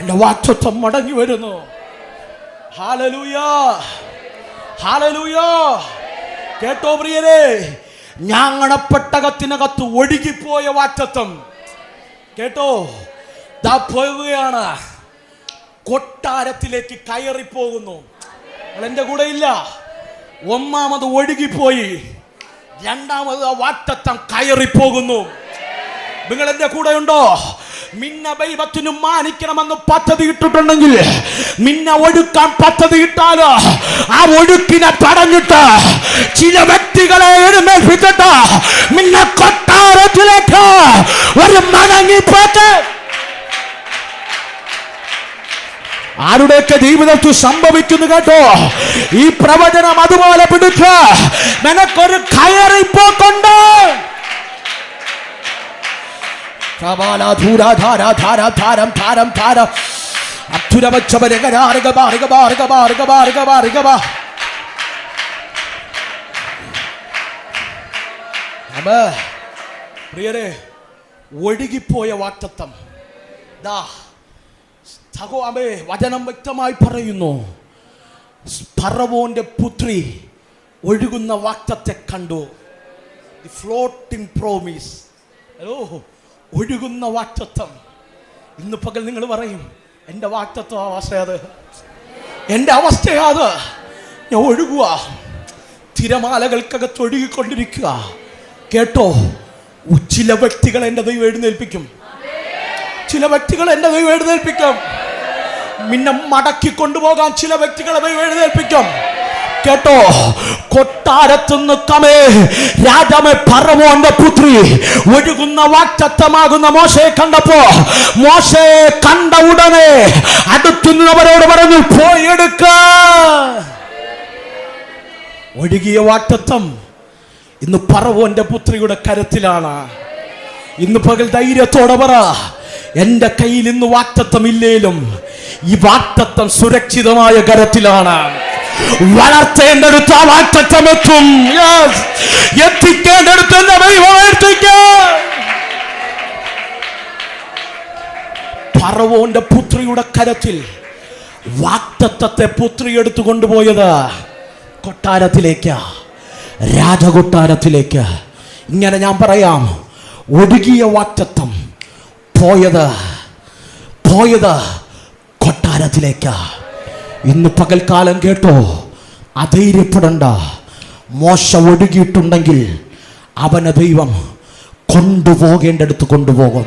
എന്റെ വാഗ്ദത്തം മടങ്ങി വരുന്നു. Hallelujah, hallelujah. കേട്ടോ പ്രിയരെ, ഞാങ്ങണപ്പെട്ടകത്തിനകത്ത് ഒഴുകിപ്പോയ വാഗ്ദത്തം കേട്ടോ, ദാ പോകുകയാണ്, കൊട്ടാരത്തിലേക്ക് കയറിപ്പോകുന്നു. എന്റെ കൂടെ ഇല്ല. ഒന്നാമത് ഒഴുകിപ്പോയി, രണ്ടാമത് ആ വാഗ്ദത്തം കയറിപ്പോകുന്നു. നിങ്ങൾ എന്റെ കൂടെ ഉണ്ടോ? മിന്ന ദൈവത്തിന് മാനിക്കണമെന്ന് പദ്ധതി ഇട്ടിട്ടുണ്ടെങ്കിൽ, മിന്ന ഒഴുക്കാൻ പദ്ധതി ഇട്ടാൽ ആ ഒഴുക്കിനെ തടഞ്ഞിട്ട് ചില വ്യക്തികളെ എഴുന്നേൽപ്പിച്ചിട്ട് മിന്ന കൊട്ടാരത്തിലേക്ക് ഒരു മടങ്ങിപ്പോട്ട് ആരുടെയൊക്കെ ജീവിതത്തിൽ സംഭവിക്കുന്നു കേട്ടോ. ഈ പ്രവചനം അതുപോലെ പിടിച്ച് നിനക്കൊരു കയറിപ്പോക്കുണ്ട്. പ്രിയരെ, ഒഴുകിപ്പോയ വാഗ്ദത്തം വചനം വ്യക്തമായി പറയുന്നു. ഫറവോന്റെ പുത്രി ഒഴുകുന്ന വാഗ്ദത്തെ കണ്ടു. ഫ്ലോട്ടിംഗ് പ്രോമിസ്, ഒഴുകുന്ന വാഗ്ദത്തം. ഇന്ന് പകൽ നിങ്ങൾ പറയും, എൻ്റെ വാഗ്ദത്തം അവസ്ഥയത്, എൻ്റെ അവസ്ഥയാത്, ഞാൻ ഒഴുകുക, തിരമാലകൾക്കകത്ത് ഒഴുകിക്കൊണ്ടിരിക്കുക. കേട്ടോ, ചില വ്യക്തികൾ എൻ്റെ ദൈവം എഴുന്നേൽപ്പിക്കും, ചില വ്യക്തികൾ എൻ്റെ ദൈവം എഴുന്നേൽപ്പിക്കും. പിന്നെ മടക്കി കൊണ്ടുപോകാൻ ചില വ്യക്തികളെ ദൈവം എഴുന്നേൽപ്പിക്കും. കേട്ടോ, കൊട്ടാരത്തുനിന്ന് രാജാവേ ഫറവോന്റെ പുത്രി ഒഴുകുന്ന വാഗ്ദത്തമാകുന്ന മോശയെ കണ്ടപ്പോ, മോശയെ കണ്ട ഉടനെ അടുത്തുനിന്നവരോട് പറഞ്ഞു, പോയി എടുക്ക. ഒഴുകിയ വാഗ്ദത്തം ഇന്ന് ഫറവോന്റെ പുത്രിയുടെ കരത്തിലാണ്. ഇന്ന് പകൽ ധൈര്യത്തോടെ പറ, എന്റെ കയ്യിൽ ഇന്ന് വാഗ്ദത്തം ഇല്ലേലും ഈ വാഗ്ദത്തം സുരക്ഷിതമായ കരത്തിലാണ്. വളർത്തേണ്ടടുത്ത് ആ വാഗ്ദത്തം എത്തും, എത്തിക്കേണ്ടടുത്ത് ഫറവോന്റെ പുത്രിയുടെ കരത്തിൽ വാഗ്ദത്തത്തെ പുത്രി എടുത്തു കൊണ്ടുപോയത് കൊട്ടാരത്തിലേക്ക്, രാജകൊട്ടാരത്തിലേക്ക്. ഇങ്ങനെ ഞാൻ പറയാം, ഒഴുകിയ വാഗ്ദത്തം പോയത് കൊട്ടാരത്തിലേക്ക്. ഇന്ന് പകൽക്കാലം കേട്ടോ, അധൈര്യപ്പെടണ്ട. മോശ ഒഴുകിയിട്ടുണ്ടെങ്കിൽ അവനെ ദൈവം കൊണ്ടുപോകേണ്ടടുത്ത് കൊണ്ടുപോകും.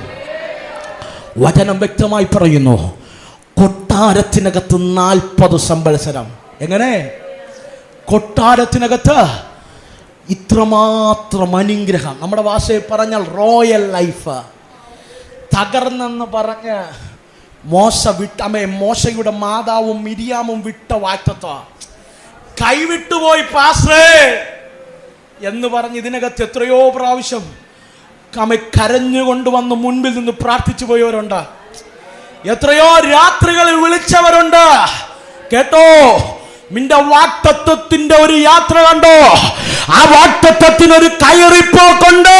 വചനം വ്യക്തമായി പറയുന്നു, കൊട്ടാരത്തിനകത്ത് 40 സംവത്സരം. എങ്ങനെ? കൊട്ടാരത്തിനകത്ത് ഇത്രമാത്രം അനുഗ്രഹം. നമ്മുടെ ഭാഷയിൽ പറഞ്ഞാൽ റോയൽ ലൈഫ്. തകർന്നെന്ന് പറഞ്ഞ് മോശയുടെ മാതാവും മിരിയാമും വിട്ട വാഗ്ദത്തം കൈവിട്ടുപോയി പാസ്റ്ററേ എന്ന് പറഞ്ഞ് ഇതിനകത്ത് എത്രയോ പ്രാവശ്യം കരഞ്ഞുകൊണ്ട് വന്ന് മുൻപിൽ നിന്ന് പ്രാർത്ഥിച്ചു പോയവരുണ്ട്. എത്രയോ രാത്രികളിൽ വിളിച്ചവരുണ്ട്. കേട്ടോ, നിന്റെ വാഗ്ദത്തത്തിന്റെ ഒരു യാത്ര കണ്ടോ? ആ വാഗ്ദത്തത്തിനൊരു കയറിപ്പോക്കുണ്ട്.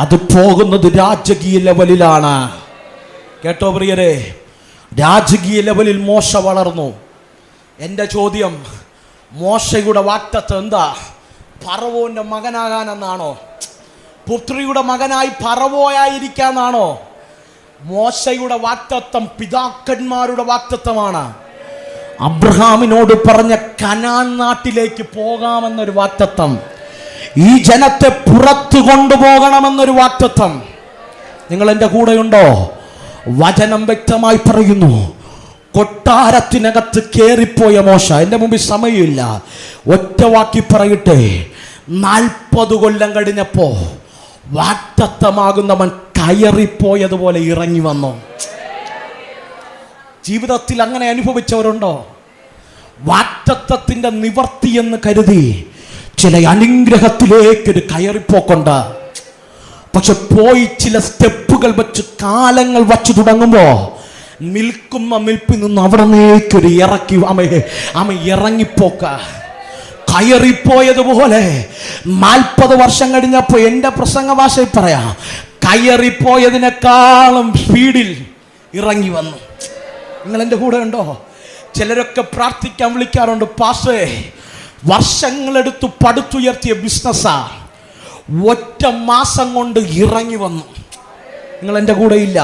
അത് പോകുന്നത് രാജകീയ ലെവലിലാണ്. കേട്ടോ പ്രിയരെ, രാജകീയ ലെവലിൽ മോശ വളർന്നു. എൻ്റെ ചോദ്യം, മോശയുടെ വാഗ്ദത്തം എന്താ? ഫറവോന്റെ മകനാകാനെന്നാണോ? പുത്രിയുടെ മകനായി ഫറവോയായിരിക്കാന്നാണോ? മോശയുടെ വാഗ്ദത്തം പിതാക്കന്മാരുടെ വാഗ്ദത്തമാണ്. അബ്രഹാമിനോട് പറഞ്ഞ കനാൻ നാട്ടിലേക്ക് പോകാമെന്നൊരു വാഗ്ദത്തം, ഈ ജനത്തെ പുറത്തു കൊണ്ടുപോകണമെന്നൊരു വാഗ്ദത്തം. നിങ്ങൾ എൻ്റെ കൂടെയുണ്ടോ? വചനം വ്യക്തമായി പറയുന്നു, കൊട്ടാരത്തിനകത്ത് കയറിപ്പോയ മോശ, എൻ്റെ മുമ്പിൽ സമയമില്ല, ഒറ്റ വാക്കി പറയട്ടെ, 40 കൊല്ലം കഴിഞ്ഞപ്പോ വാഗ്ദത്തമാകുന്നവൻ കയറിപ്പോയതുപോലെ ഇറങ്ങി വന്നു. ജീവിതത്തിൽ അങ്ങനെ അനുഭവിച്ചവരുണ്ടോ? വാഗ്ദത്തത്തിന്റെ നിവർത്തി എന്ന് കരുതി ചില അനുഗ്രഹത്തിലേക്കൊരു കയറിപ്പോക്കുണ്ട്. പക്ഷെ പോയി ചില സ്റ്റെപ്പുകൾ വെച്ച് കാലങ്ങൾ വച്ചു തുടങ്ങുമ്പോ നിൽക്കുന്ന നിൽപ്പിൽ നിന്ന് അവിടേക്കൊരു ഇറങ്ങിപ്പോക്ക. കയറിപ്പോയതുപോലെ 40 വർഷം കഴിഞ്ഞപ്പോ എൻ്റെ പ്രസംഗ ഭാഷയിൽ പറയാം, കയറിപ്പോയതിനേക്കാളും സ്പീഡിൽ ഇറങ്ങി വന്നു. നിങ്ങൾ എൻ്റെ കൂടെ ഉണ്ടോ? ചിലരൊക്കെ പ്രാർത്ഥിക്കാൻ വിളിക്കാറുണ്ട്, പാസ്റ്റേ വർഷങ്ങളെടുത്ത് പടുത്തുയർത്തിയ ബിസിനസ്സാ ഒറ്റ മാസം കൊണ്ട് ഇറങ്ങി വന്നു. നിങ്ങൾ എൻ്റെ കൂടെ ഇല്ല.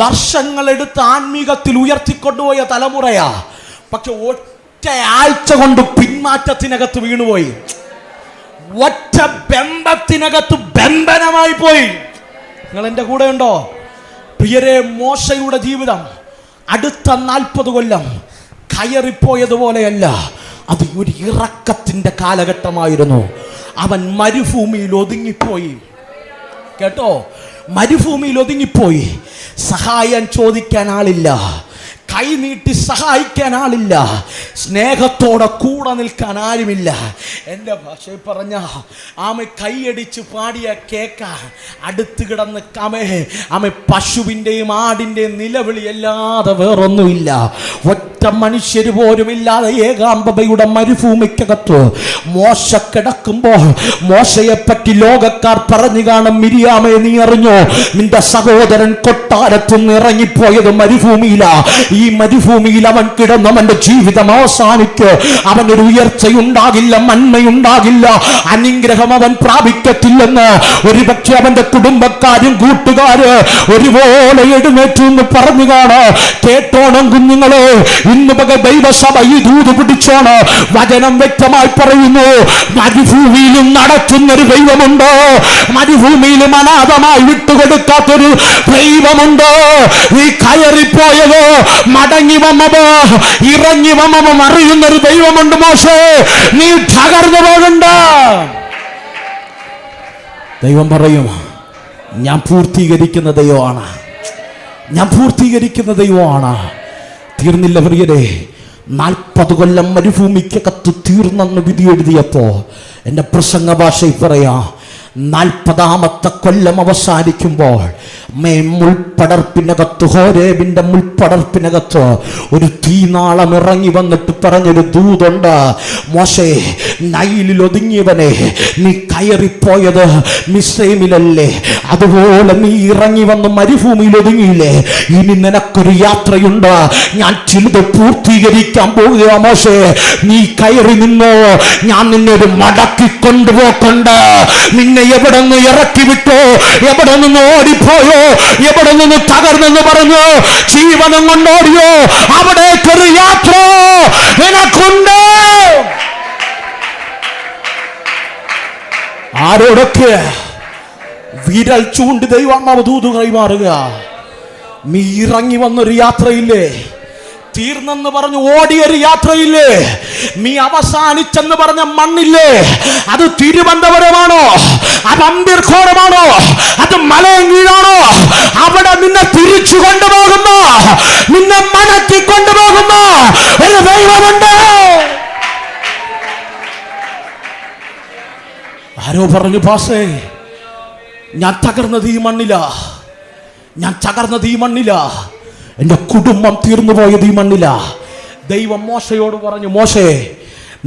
വർഷങ്ങളെടുത്ത് ആത്മീകത്തിൽ ഉയർത്തിക്കൊണ്ടുപോയ തലമുറയാ, പക്ഷെ ഒറ്റ ആഴ്ച കൊണ്ട് പിന്മാറ്റത്തിനകത്ത് വീണുപോയി. ഒറ്റ ബന്ധത്തിനകത്ത് ബന്ധനമായി പോയി. നിങ്ങൾ എൻ്റെ കൂടെ ഉണ്ടോ? പ്രിയരെ, മോശയുടെ ജീവിതം അടുത്ത 40 കൊല്ലം കയറിപ്പോയതുപോലെയല്ല, അത് ഒരു ഇറക്കത്തിന്റെ കാലഘട്ടമായിരുന്നു. അവൻ മരുഭൂമിയിൽ ഒതുങ്ങിപ്പോയി. കേട്ടോ, മരുഭൂമിയിൽ ഒതുങ്ങിപ്പോയി. സഹായം ചോദിക്കാൻ ആളില്ല, കൈ നീട്ടി സഹായിക്കാൻ ആളില്ല, സ്നേഹത്തോടെ കൂടെ നിൽക്കാൻ ആരുമില്ല. എൻ്റെ ഭാഷയിൽ പറഞ്ഞ കൈയടിച്ച് പാടിയ കേക്ക അടുത്ത് കിടന്ന് പശുവിൻ്റെയും ആടിൻ്റെയും നിലവിളിയല്ലാതെ വേറൊന്നുമില്ല. ഒറ്റ മനുഷ്യർ പോലും ഇല്ലാതെ ഏകാന്തതയുടെ മരുഭൂമിക്കകത്ത് മോശ കിടക്കുമ്പോൾ മോശയെ പറ്റി ലോകക്കാർ പറഞ്ഞു കാണും, മിരിയാമേ നീ അറിഞ്ഞോ, നിന്റെ സഹോദരൻ കൊട്ടാരത്തുനിന്ന് ഇറങ്ങിപ്പോയത് മരുഭൂമിയിലാ. ഈ മരുഭൂമിയിൽ അവൻ കിടന്ന് അവന്റെ ജീവിതം അവസാനിക്ക്. അവനൊരു ഉയർച്ചയുണ്ടാകില്ല, നന്മയുണ്ടാകില്ല, അനുഗ്രഹം അവൻ പ്രാപിക്കത്തില്ലെന്ന് ഒരുപക്ഷെ അവന്റെ കുടുംബക്കാരും കൂട്ടുകാര് ഒരുപോലെ എഴുന്നേറ്റു എന്ന് പറഞ്ഞു കാണാ. കേട്ടോണം കുഞ്ഞുങ്ങളെ, ഇന്ന് പക ദൈവസഭ ഈ ദൂത് പിടിച്ചോണ്. വചനം വ്യക്തമായി പറയുന്നു, മരുഭൂമിയിലും നടത്തുന്നൊരു ദൈവമുണ്ട്, മരുഭൂമിയിലും അനാഥമായി വിട്ടുകൊടുക്കാത്തൊരു ദൈവമുണ്ട്. ഈ കയറിപ്പോയത് മടങ്ങി വന്നതോ ഇറങ്ങി വന്നതോ അറിയുന്നൊരു ദൈവമുണ്ട്. മോശേ, നീ തകർന്നു പോകണ്ട. ദൈവം പറയും, ഞാൻ പൂർത്തീകരിക്കുന്ന ദൈവമാണ്, ഞാൻ പൂർത്തീകരിക്കുന്ന ദൈവമാണ്. തീർന്നില്ല പ്രിയരെ, 40 കൊല്ലം മരുഭൂമിക്കകത്ത് തീർന്നെന്ന് വിധി എഴുതിയപ്പോ എൻ്റെ പ്രസംഗ ഭാഷയിൽ പറയാം, 40ാമത്തെ കൊല്ലം അവസാനിക്കുമ്പോൾ മുൾപ്പടർപ്പിനകത്ത്, ഹോരേബിന്റെ മുൾപ്പടർപ്പിനകത്ത് ഒരു തീനാളം ഇറങ്ങി വന്നിട്ട് പറഞ്ഞൊരു ദൂതുണ്ട്, മോശേ, നൈലിൽ ഒതുങ്ങിയവനെ, നീ കയറിപ്പോയത് മിസ്രൈമിലല്ലേ, അതുപോലെ നീ ഇറങ്ങി വന്ന് മരുഭൂമിയിൽ ഒതുങ്ങിയില്ലേ, ഇനി നിനക്കൊരു യാത്രയുണ്ട്, ഞാൻ ചിലത് പൂർത്തീകരിക്കാൻ പോകുക. മോശേ, നീ കയറി നിന്നോ, ഞാൻ നിന്നെ ഒരു മടക്കി കൊണ്ടുപോക്കുണ്ട്. നിന്നെ എവിടെ നിന്ന് ഇറക്കി വിട്ടോ, എവിടെ നിന്ന് ഓടിപ്പോയോ, എവിടെ നിന്ന് തകർന്നെന്ന് പറഞ്ഞു ജീവനം കൊണ്ടോടിയോ, അവിടേക്കൊരു യാത്ര നിനക്കുണ്ട്. ആരോടൊക്കെ വിരൽ ചൂണ്ടി ദൈവാത്മാവ് ദൂത് കൈമാറുക. നീ ഇറങ്ങി വന്നൊരു യാത്രയില്ലേ, തീർന്നെന്ന് പറഞ്ഞു ഓടിയൊരു യാത്രയില്ലേ, നീ അവസാനിച്ചെന്ന് പറഞ്ഞ മണ്ണില്ലേ, അത് തിരുവനന്തപുരമാണോ, അത് അമ്പീർഖോണമാണോ, അത് മലയങ്കീഴാണോ, അവിടെ നിന്നെ തിരിച്ചു കൊണ്ടുപോകുന്ന, നിന്നെ മനക്കി കൊണ്ടുപോകുന്ന ഒരു ദൈവമുണ്ട്. ആരോ പറഞ്ഞു, പാസേ ഞാൻ തകർന്നത് ഈ മണ്ണില, ഞാൻ തകർന്നത് ഈ മണ്ണില, എൻ്റെ കുടുംബം തീർന്നു പോയത് ഈ മണ്ണില. ദൈവം മോശയോട് പറഞ്ഞു, മോശേ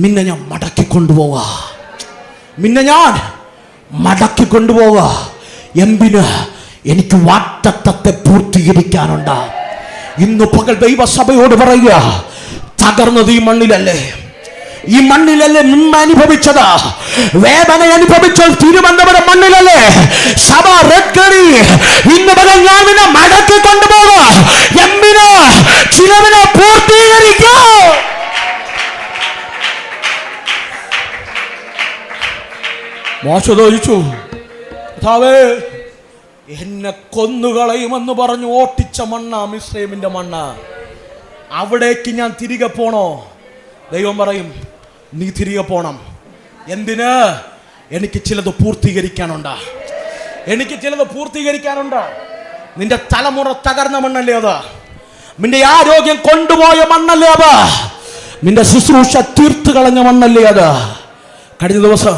നിന്നെ ഞാൻ മടക്കി കൊണ്ടുപോവാ, നിന്നെ ഞാൻ മടക്കി കൊണ്ടുപോവാ. എന്തിന്? എനിക്ക് വാഗ്ദത്തത്തെ പൂർത്തീകരിക്കാനുണ്ട്. ഇന്ന് പകൽ ദൈവസഭയോട് പറയുക, തകർന്നത് ഈ മണ്ണിലല്ലേ, ഈ മണ്ണിലല്ലേ നിന്ന് അനുഭവിച്ചത്, വേദന അനുഭവിച്ചത് തിരുവനന്തപുരം മണ്ണിലല്ലേ. സഭ റെഡ്കറി ഇന്ന് പകൽ ഞാൻ നിന്നെ മടക്കി കൊണ്ടുപോവാ. എന്തിന്? ചിലവിനെ പൂർത്തീകരിക്കൂ. മോശ ചോദിച്ചു, കർത്താവേ എന്നെ കൊന്നുകളയുമെന്ന് പറഞ്ഞു ഓട്ടിച്ച മണ്ണ, മിസ്രൈമിന്റെ മണ്ണ, അവിടേക്ക് ഞാൻ തിരികെ പോണോ? ദൈവം പറയും, നീ തിരികെ പോണം. എന്തിന്? എനിക്ക് ചിലത് പൂർത്തീകരിക്കാനുണ്ട്, എനിക്ക് ചിലത് പൂർത്തീകരിക്കാനുണ്ട്. നിന്റെ തലമുറ തകർന്ന മണ്ണല്ലേ അത്, നിന്റെ ആരോഗ്യം കൊണ്ടുപോയ മണ്ണല്ലേ അത്, നിന്റെ ശുശ്രൂഷ തീർത്തു കളഞ്ഞ മണ്ണല്ലേ അത്. കഴിഞ്ഞ ദിവസം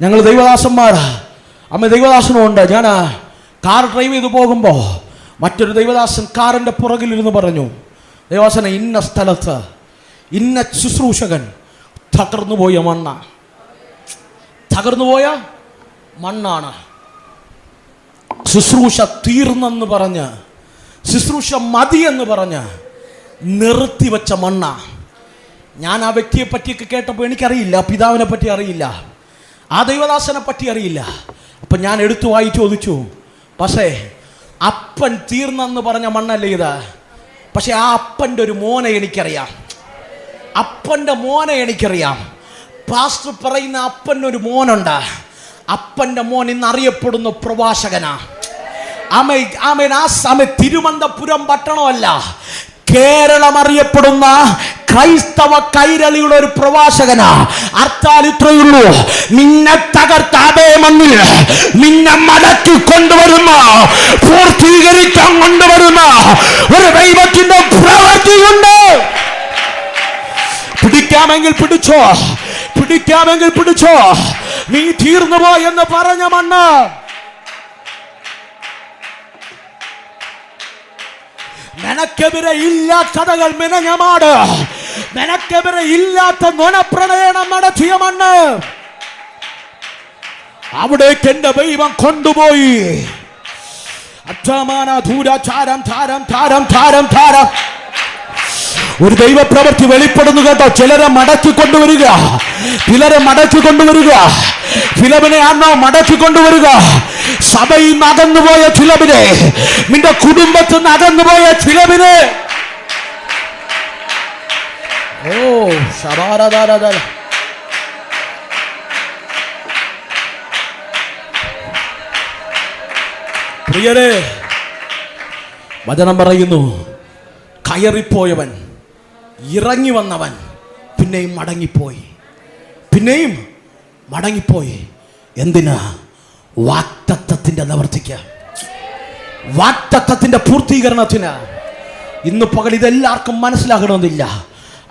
ഞങ്ങൾ ദൈവദാസന്മാർ, അമ്മ ദൈവദാസനുണ്ട്, ഞാൻ കാർ ഡ്രൈവ് ചെയ്ത് പോകുമ്പോൾ മറ്റൊരു ദൈവദാസൻ കാറിൻ്റെ പുറകിലിരുന്ന് പറഞ്ഞു, ദൈവദാസനെ ഇന്ന സ്ഥലത്ത് ഇന്ന ശുശ്രൂഷകൻ തകർന്നുപോയ മണ്ണ, തകർന്നുപോയ മണ്ണാണ്, ശുശ്രൂഷ തീർന്നെന്ന് പറഞ്ഞ്, ശുശ്രൂഷ മതിയെന്ന് പറഞ്ഞ് നിർത്തിവെച്ച മണ്ണ. ഞാൻ ആ വ്യക്തിയെ പറ്റിയൊക്കെ കേട്ടപ്പോൾ എനിക്കറിയില്ല, പിതാവിനെ പറ്റി അറിയില്ല, ആ ദൈവദാസനെ പറ്റി അറിയില്ല. അപ്പം ഞാൻ എടുത്തു വായി ചോദിച്ചു, പക്ഷേ അപ്പൻ തീർന്നെന്ന് പറഞ്ഞ മണ്ണല്ലേ ഇത്? പക്ഷെ ആ അപ്പൻ്റെ ഒരു മോനെ എനിക്കറിയാം, അപ്പൻ്റെ മോനെ എനിക്കറിയാം. പാസ്റ്റർ പറയുന്ന അപ്പനൊരു മോനുണ്ട്, അപ്പൻ്റെ മോൻ ഇന്ന് അറിയപ്പെടുന്ന പ്രവാചകനാ. ആമേൻ. ആ സമയം തിരുവനന്തപുരം പട്ടണമല്ല, കേരളം അറിയപ്പെടുന്ന ക്രൈസ്തവ കൈരളിയുടെ ഒരു പ്രവാചകനാ. അർത്ഥാൽ ഇത്രയുള്ളൂ, നിന്നെ തകർത്ത അതേ മണ്ണിൽ നിന്നെ മടക്കി കൊണ്ടുവരുന്ന, പൂർത്തീകരിക്കാൻ കൊണ്ടുവരുന്ന ഒരു ദൈവത്തിന്റെ പ്രവൃത്തിയുണ്ട്. പിടിക്കാമെങ്കിൽ പിടിച്ചോ, പിടിക്കാമെങ്കിൽ പിടിച്ചോ. നീ തീർന്നു പോയെന്ന് പറഞ്ഞ മണ്ണ്, നിനക്കെതിരെ ഇല്ലാത്ത കഥകൾ മെനഞ്ഞമാട്, നിനക്കെതിരെ ഇല്ലാത്ത നുണപ്രണയണം നടത്തിയ മണ്ണ്, അവിടേക്ക് എന്റെ ദൈവം കൊണ്ടുപോയി. ഒരു ദൈവപ്രവൃത്തി വെളിപ്പെടുന്നു കേട്ടോ. ചിലരെ മടക്കി കൊണ്ടുവരിക, ചിലരെ മടക്കി കൊണ്ടുവരിക. ഫിലമിനെ ആണോ മടക്കി കൊണ്ടുവരിക? സഭയിൽ നിന്ന് അകന്നുപോയ ഫിലമിനെ, നിന്റെ കുടുംബത്തിൽ നിന്ന് അകന്നുപോയ ഫിലമിനെ. ഓ ശബാരദാരദ. പ്രിയരെ, വചനം പറയുന്നു, കയറിപ്പോയവൻ, ഇറങ്ങി വന്നവൻ പിന്നെയും മടങ്ങിപ്പോയി, പിന്നെയും മടങ്ങിപ്പോയി. എന്തിനാ? വാഗ്ദത്തത്തിന്റെ നിവർത്തിക്ക്, വാഗ്ദത്തത്തിന്റെ പൂർത്തീകരണത്തിന്. ഇന്ന് പകൽ ഇതെല്ലാവർക്കും മനസ്സിലാകണമെന്നില്ല,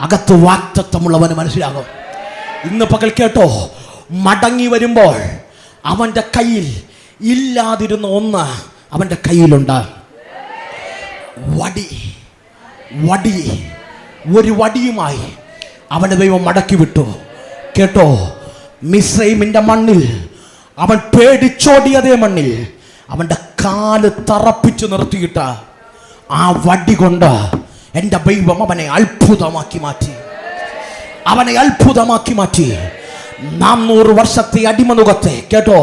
അകത്ത് വാഗ്ദത്തമുള്ളവന് മനസ്സിലാകും. ഇന്ന് പകൽ കേട്ടോ, മടങ്ങി വരുമ്പോൾ അവൻ്റെ കയ്യിൽ ഇല്ലാതിരുന്ന ഒന്ന് അവൻ്റെ കയ്യിലുണ്ട്. വടി, വടി, ഒരു വടിയുമായി അവനെ ദൈവം മടക്കി വിട്ടു. കേട്ടോ, മിസ്രൈമിന്റെ മണ്ണിൽ അവൻ പേടിച്ചോടിയതേ മണ്ണിൽ അവൻ്റെ കാല് തറപ്പിച്ചു നിർത്തിയിട്ട ആ വടി കൊണ്ട് എൻ്റെ ദൈവം അവനെ അത്ഭുതമാക്കി മാറ്റി, അവനെ അത്ഭുതമാക്കി മാറ്റി. 400 വർഷത്തെ അടിമനുഖത്തെ കേട്ടോ,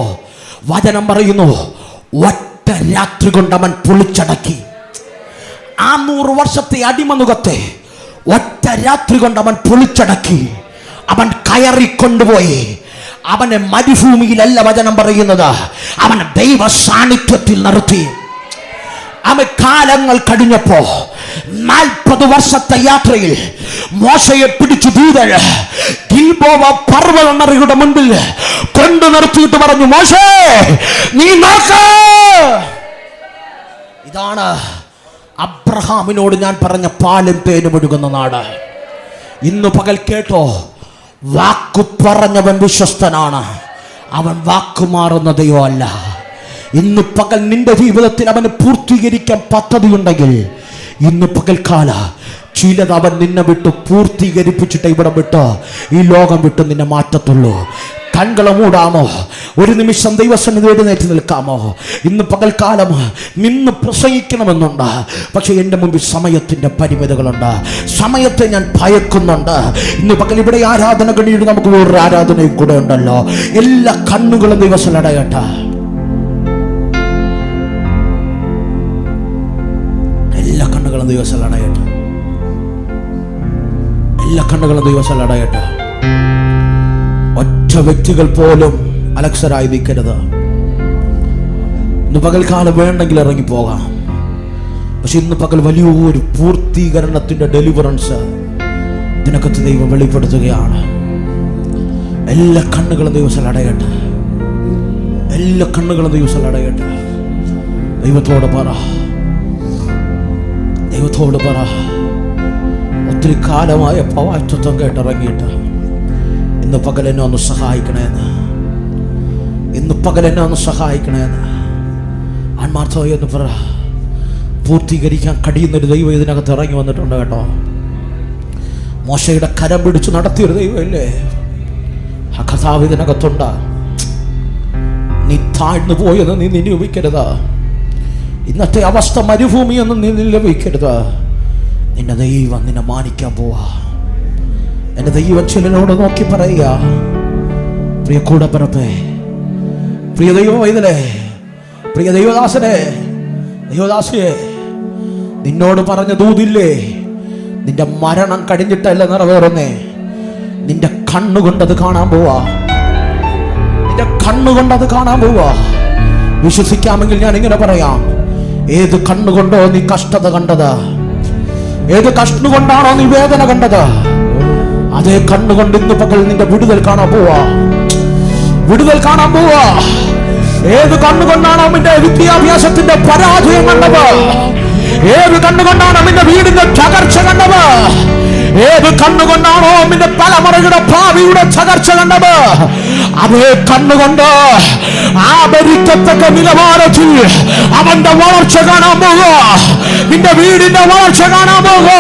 വചനം പറയുന്നു, ഒറ്റ രാത്രി കൊണ്ട് അവൻ പൊളിച്ചടക്കി. ആ 100 വർഷത്തെ അടിമനുഖത്തെ ഒറ്റ രാത്രി കൊണ്ട് അവൻ പൊളിച്ചടക്കി. അവൻ കയറിക്കൊണ്ടുപോയി. അവനെ മരുഭൂമിയിലല്ല വചനം പറയുന്നത്, അവൻ ദൈവ സാന്നിധ്യത്തിൽ നിർത്തി. അവൻ കാലങ്ങൾ കഴിഞ്ഞപ്പോ 40 വർഷത്തെ യാത്രയിൽ മോശയെ പിടിച്ചു ദൂതൻ ഗിൽബോവ പർവ്വതനിരയുടെ മുൻപിൽ കൊണ്ടു നിർത്തിയിട്ട് പറഞ്ഞു, മോശേ നീ നോക്ക്, ഇതാണ് അബ്രഹാമിനോട് ഞാൻ പറഞ്ഞ പാലും തേനും ഒഴുകുന്ന നാട്. ഇന്ന് പകൽ കേട്ടോ, വാക്കു പറഞ്ഞവൻ വിശ്വസ്തനാണ്, അവൻ വാക്കുമാറുന്ന ദൈവമല്ല. ഇന്ന് പകൽ നിന്റെ ജീവിതത്തിൽ അവന് പൂർത്തീകരിക്കാൻ പദ്ധതിയുണ്ടെങ്കിൽ ഇന്ന് പകൽക്കാല ചിലത് അവൻ നിന്നെ വിട്ട് പൂർത്തീകരിപ്പിച്ചിട്ട് ഇവിടെ വിട്ട് ഈ ലോകം വിട്ട് നിന്നെ മാറ്റത്തുള്ളൂ. കൺകളെ മൂടാമോ? ഒരു നിമിഷം ദൈവസന്നിധി എഴുന്നേറ്റ് നിൽക്കാമോ? ഇന്ന് പകൽക്കാലം നിന്ന് പ്രസംഗിക്കണമെന്നുണ്ട്. പക്ഷെ എൻ്റെ മുമ്പിൽ സമയത്തിൻ്റെ പരിമിതികളുണ്ട്. സമയത്തെ ഞാൻ ഭയക്കുന്നുണ്ട്. ഇന്ന് പകൽ ഇവിടെ ആരാധന കഴിഞ്ഞിട്ട് നമുക്ക് വേറൊരു ആരാധനയും കൂടെ ഉണ്ടല്ലോ. എല്ലാ കണ്ണുകളും ദൈവത്തിൽ അടയട്ടെ. എല്ലാ കണ്ണുകളും ദൈവത്തിൽ അടയട്ടെ. എല്ലാ കണ്ണുകളും ദൈവത്തിൽ അടയട്ടെ. ഒറ്റ വ്യക്തികൾ പോലും അലക്സരായി നിൽക്കരുത്. ഇന്ന് പകൽക്കാലം വേണ്ടെങ്കിൽ ഇറങ്ങിപ്പോകാം. പക്ഷെ ഇന്ന് പകൽ വലിയൊരു പൂർത്തീകരണത്തിന്റെ ഡെലിവറൻസ് ഇതിനകത്ത് ദൈവം വെളിപ്പെടുത്തുകയാണ്. എല്ലാ കണ്ണുകളും ദൈവത്തിൽ അടയട്ടെ. എല്ലാ കണ്ണുകളും ദൈവത്തിൽ അടയട്ടെ. ദൈവത്തോട് പറ, ദൈവത്തോട് പറ. ഒത്തിരി കാലമായ പവാറ്റത്വം കേട്ടിറങ്ങിയിട്ട് ഇന്ന് പകൽ എന്നെ ഒന്ന് സഹായിക്കണേന്ന്, ഇന്ന് പകൽ എന്നെ ഒന്ന് സഹായിക്കണേന്ന് ആത്മാർത്ഥമായി എന്ന് പറ. പൂർത്തീകരിക്കാൻ കഴിയുന്നൊരു ദൈവം ഇതിനകത്ത് ഇറങ്ങി വന്നിട്ടുണ്ട് കേട്ടോ. മോശയുടെ കരം പിടിച്ച് നടത്തിയൊരു ദൈവമല്ലേ ആ കഥാവ് ഇതിനകത്തുണ്ട്. നീ താഴ്ന്നു പോയെന്ന് നീ നിരൂപിക്കരുത്. ഇന്നത്തെ അവസ്ഥ മരുഭൂമിയെന്ന് നീ നിലവിക്കരുത്. നിന്റെ ദൈവം നിന്നെ മാനിക്കാൻ പോവാ. എൻ്റെ ദൈവം ചിലനോട് നോക്കി പറയുക, പ്രിയ കൂടപ്പിറപ്പേ, പ്രിയ ദൈവ വൈതലേ, പ്രിയ ദൈവദാസനെ, ദൈവദാസിയെ, നിന്നോട് പറഞ്ഞ ദൂതില്ലേ, നിന്റെ മരണം കഴിഞ്ഞിട്ടല്ല നിറവേറുന്നേ. നിന്റെ കണ്ണുകൊണ്ടത് കാണാൻ പോവാ. നിന്റെ കണ്ണുകൊണ്ടത് കാണാൻ പോവാ. വിശ്വസിക്കാമെങ്കിൽ ഞാൻ ഇങ്ങനെ പറയാം, ഏത് കണ്ണുകൊണ്ടോ നീ കഷ്ടത കണ്ടത്, ഏത് കണ്ണുകൊണ്ടാണോ നീ വേദന കണ്ടത്, അതേ കണ്ണുകൊണ്ട് ഇന്ന് പകൽ നിന്റെ വിടുതൽ കാണാൻ പോവാ. വിടുതൽ കാണാൻ പോവാ. ഏത് കണ്ണുകൊണ്ടാണോ നിന്റെ വിദ്യാഭ്യാസത്തിന്റെ പരാജയം കണ്ടത്, ഏത് കണ്ണുകൊണ്ടാണോ നിന്റെ വീടിന്റെ തകർച്ച കണ്ടത്, ഏത് കണ്ണുകൊണ്ടാണോ നിന്റെ തലമുറയുടെ ഭാവിയുടെ തകർച്ച കണ്ടത്, അതേ കണ്ണുകൊണ്ട് ആ ഭരിക്കത്തക്ക നിലവാരത്തിൽ അവന്റെ വളർച്ച കാണാൻ പോകുക. നിന്റെ വീടിന്റെ വളർച്ച കാണാൻ പോകുക.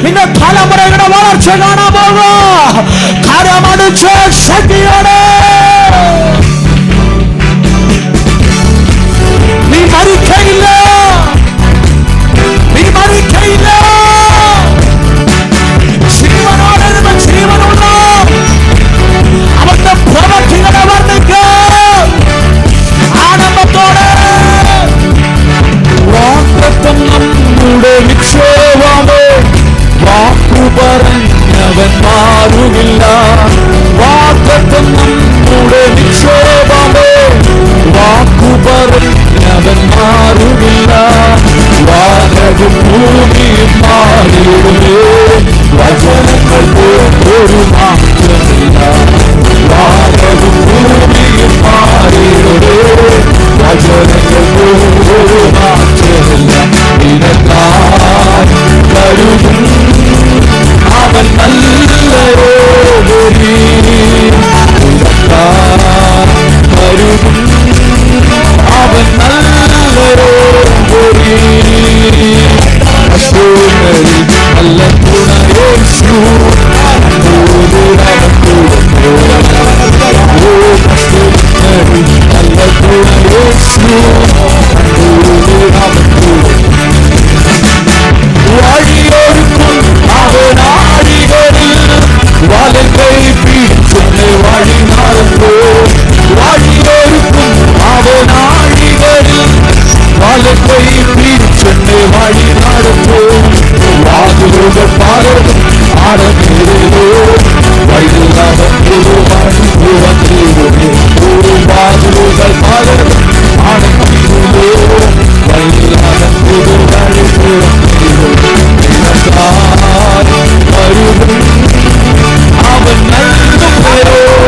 നിന്റെ തലമുറയുടെ വളർച്ച കാണാൻ പോകുക. കരമടിച്ച് ശക്തിയോടെ നീ മരിക്കയില്ല, നീ മരിക്കയില്ല. ജീവനോടെ ജീവനുള്ള അവന്റെ പ്രവൃത്തികളെ വർണ്ണിക്കും ആനന്ദത്തോടെ. വാഗ്ദത്തം നമ്മുടെ നിക്ഷേപമേ, വാക്കു പറഞ്ഞവൻ മാറുകില്ല. വാഗ്ദത്തം നമ്മുടെ നിക്ഷേപമേ, വാക്കു പറഞ്ഞവൻ മാറുകില്ല. വാനവും ഭൂമിയും മാറിയിടുമേ, വചനങ്ങൾക്ക് ഒരു മാറ്റമില്ല. വാനവും ഭൂമിയും മാറിയിടുമേ, വചനങ്ങൾക്ക് ഒരു മാറ്റമില്ല. നിനക്കായി കരുതും അവൻ നല്ലൊരോടി. നിനക്കായി കരുതും അവൻ നല്ലൊരോടി. അശോകരി നല്ല തുണയേശു, നല്ല തുണയേശു. വഴിയൊരുക്കും അവനാടികളിൽ വലകൈ പിടിച്ചെന്നെ വഴി നടന്നു. വഴിയൊരുക്കും അവനാടികളിൽ വലകൈ പിടിച്ചെന്നെ വഴി നടന്നു. വാതിലുകൾ പലതും അടഞ്ഞിരുന്നു, വൈകുന്നേരം ഒരു മണി തുറന്നിരുന്നു. ഒരു വാതിലുകൾ പലതും അടഞ്ഞിരുന്നു, വൈകുന്നേരം ഒരു മണി തുറന്നിരുന്നു. അവൻ നൽകുന്നവരോടി.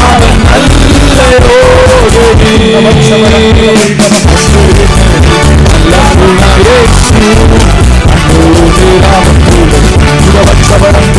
അവൻ നല്ലവരോടി. നല്ല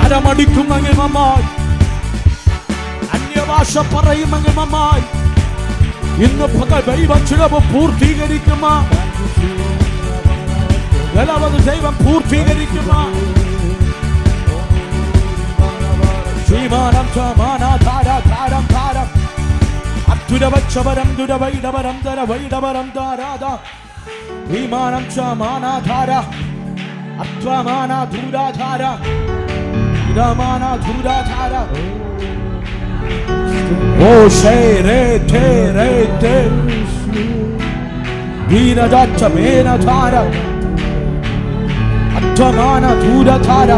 കരമടിക്കുമെങ്കിൽ നന്നായി, അന്യഭാഷ പറയുമെങ്കിൽ നന്നായി, ഇന്ന് പകൽ ദൈവം ചിലവ് പൂർത്തീകരിക്കുമ, ദൈവം പൂർത്തീകരിക്കുമ. ശ്രീമാനം ധാരം ധാരം ധാരം അത്യുരവച്ചവരം ദുരവൈടവരം ധര വൈടവരം ധാരാധ ഭീമാനം ചമാനാധാര അത്വമാന ധൂരാധാര ഇരമാന ധൂരാധാര. ഓ ശേ രേ ഠേ രേ ഠേ വീരജാച്ച മേനധാര അത്വമാന ധൂരധാര.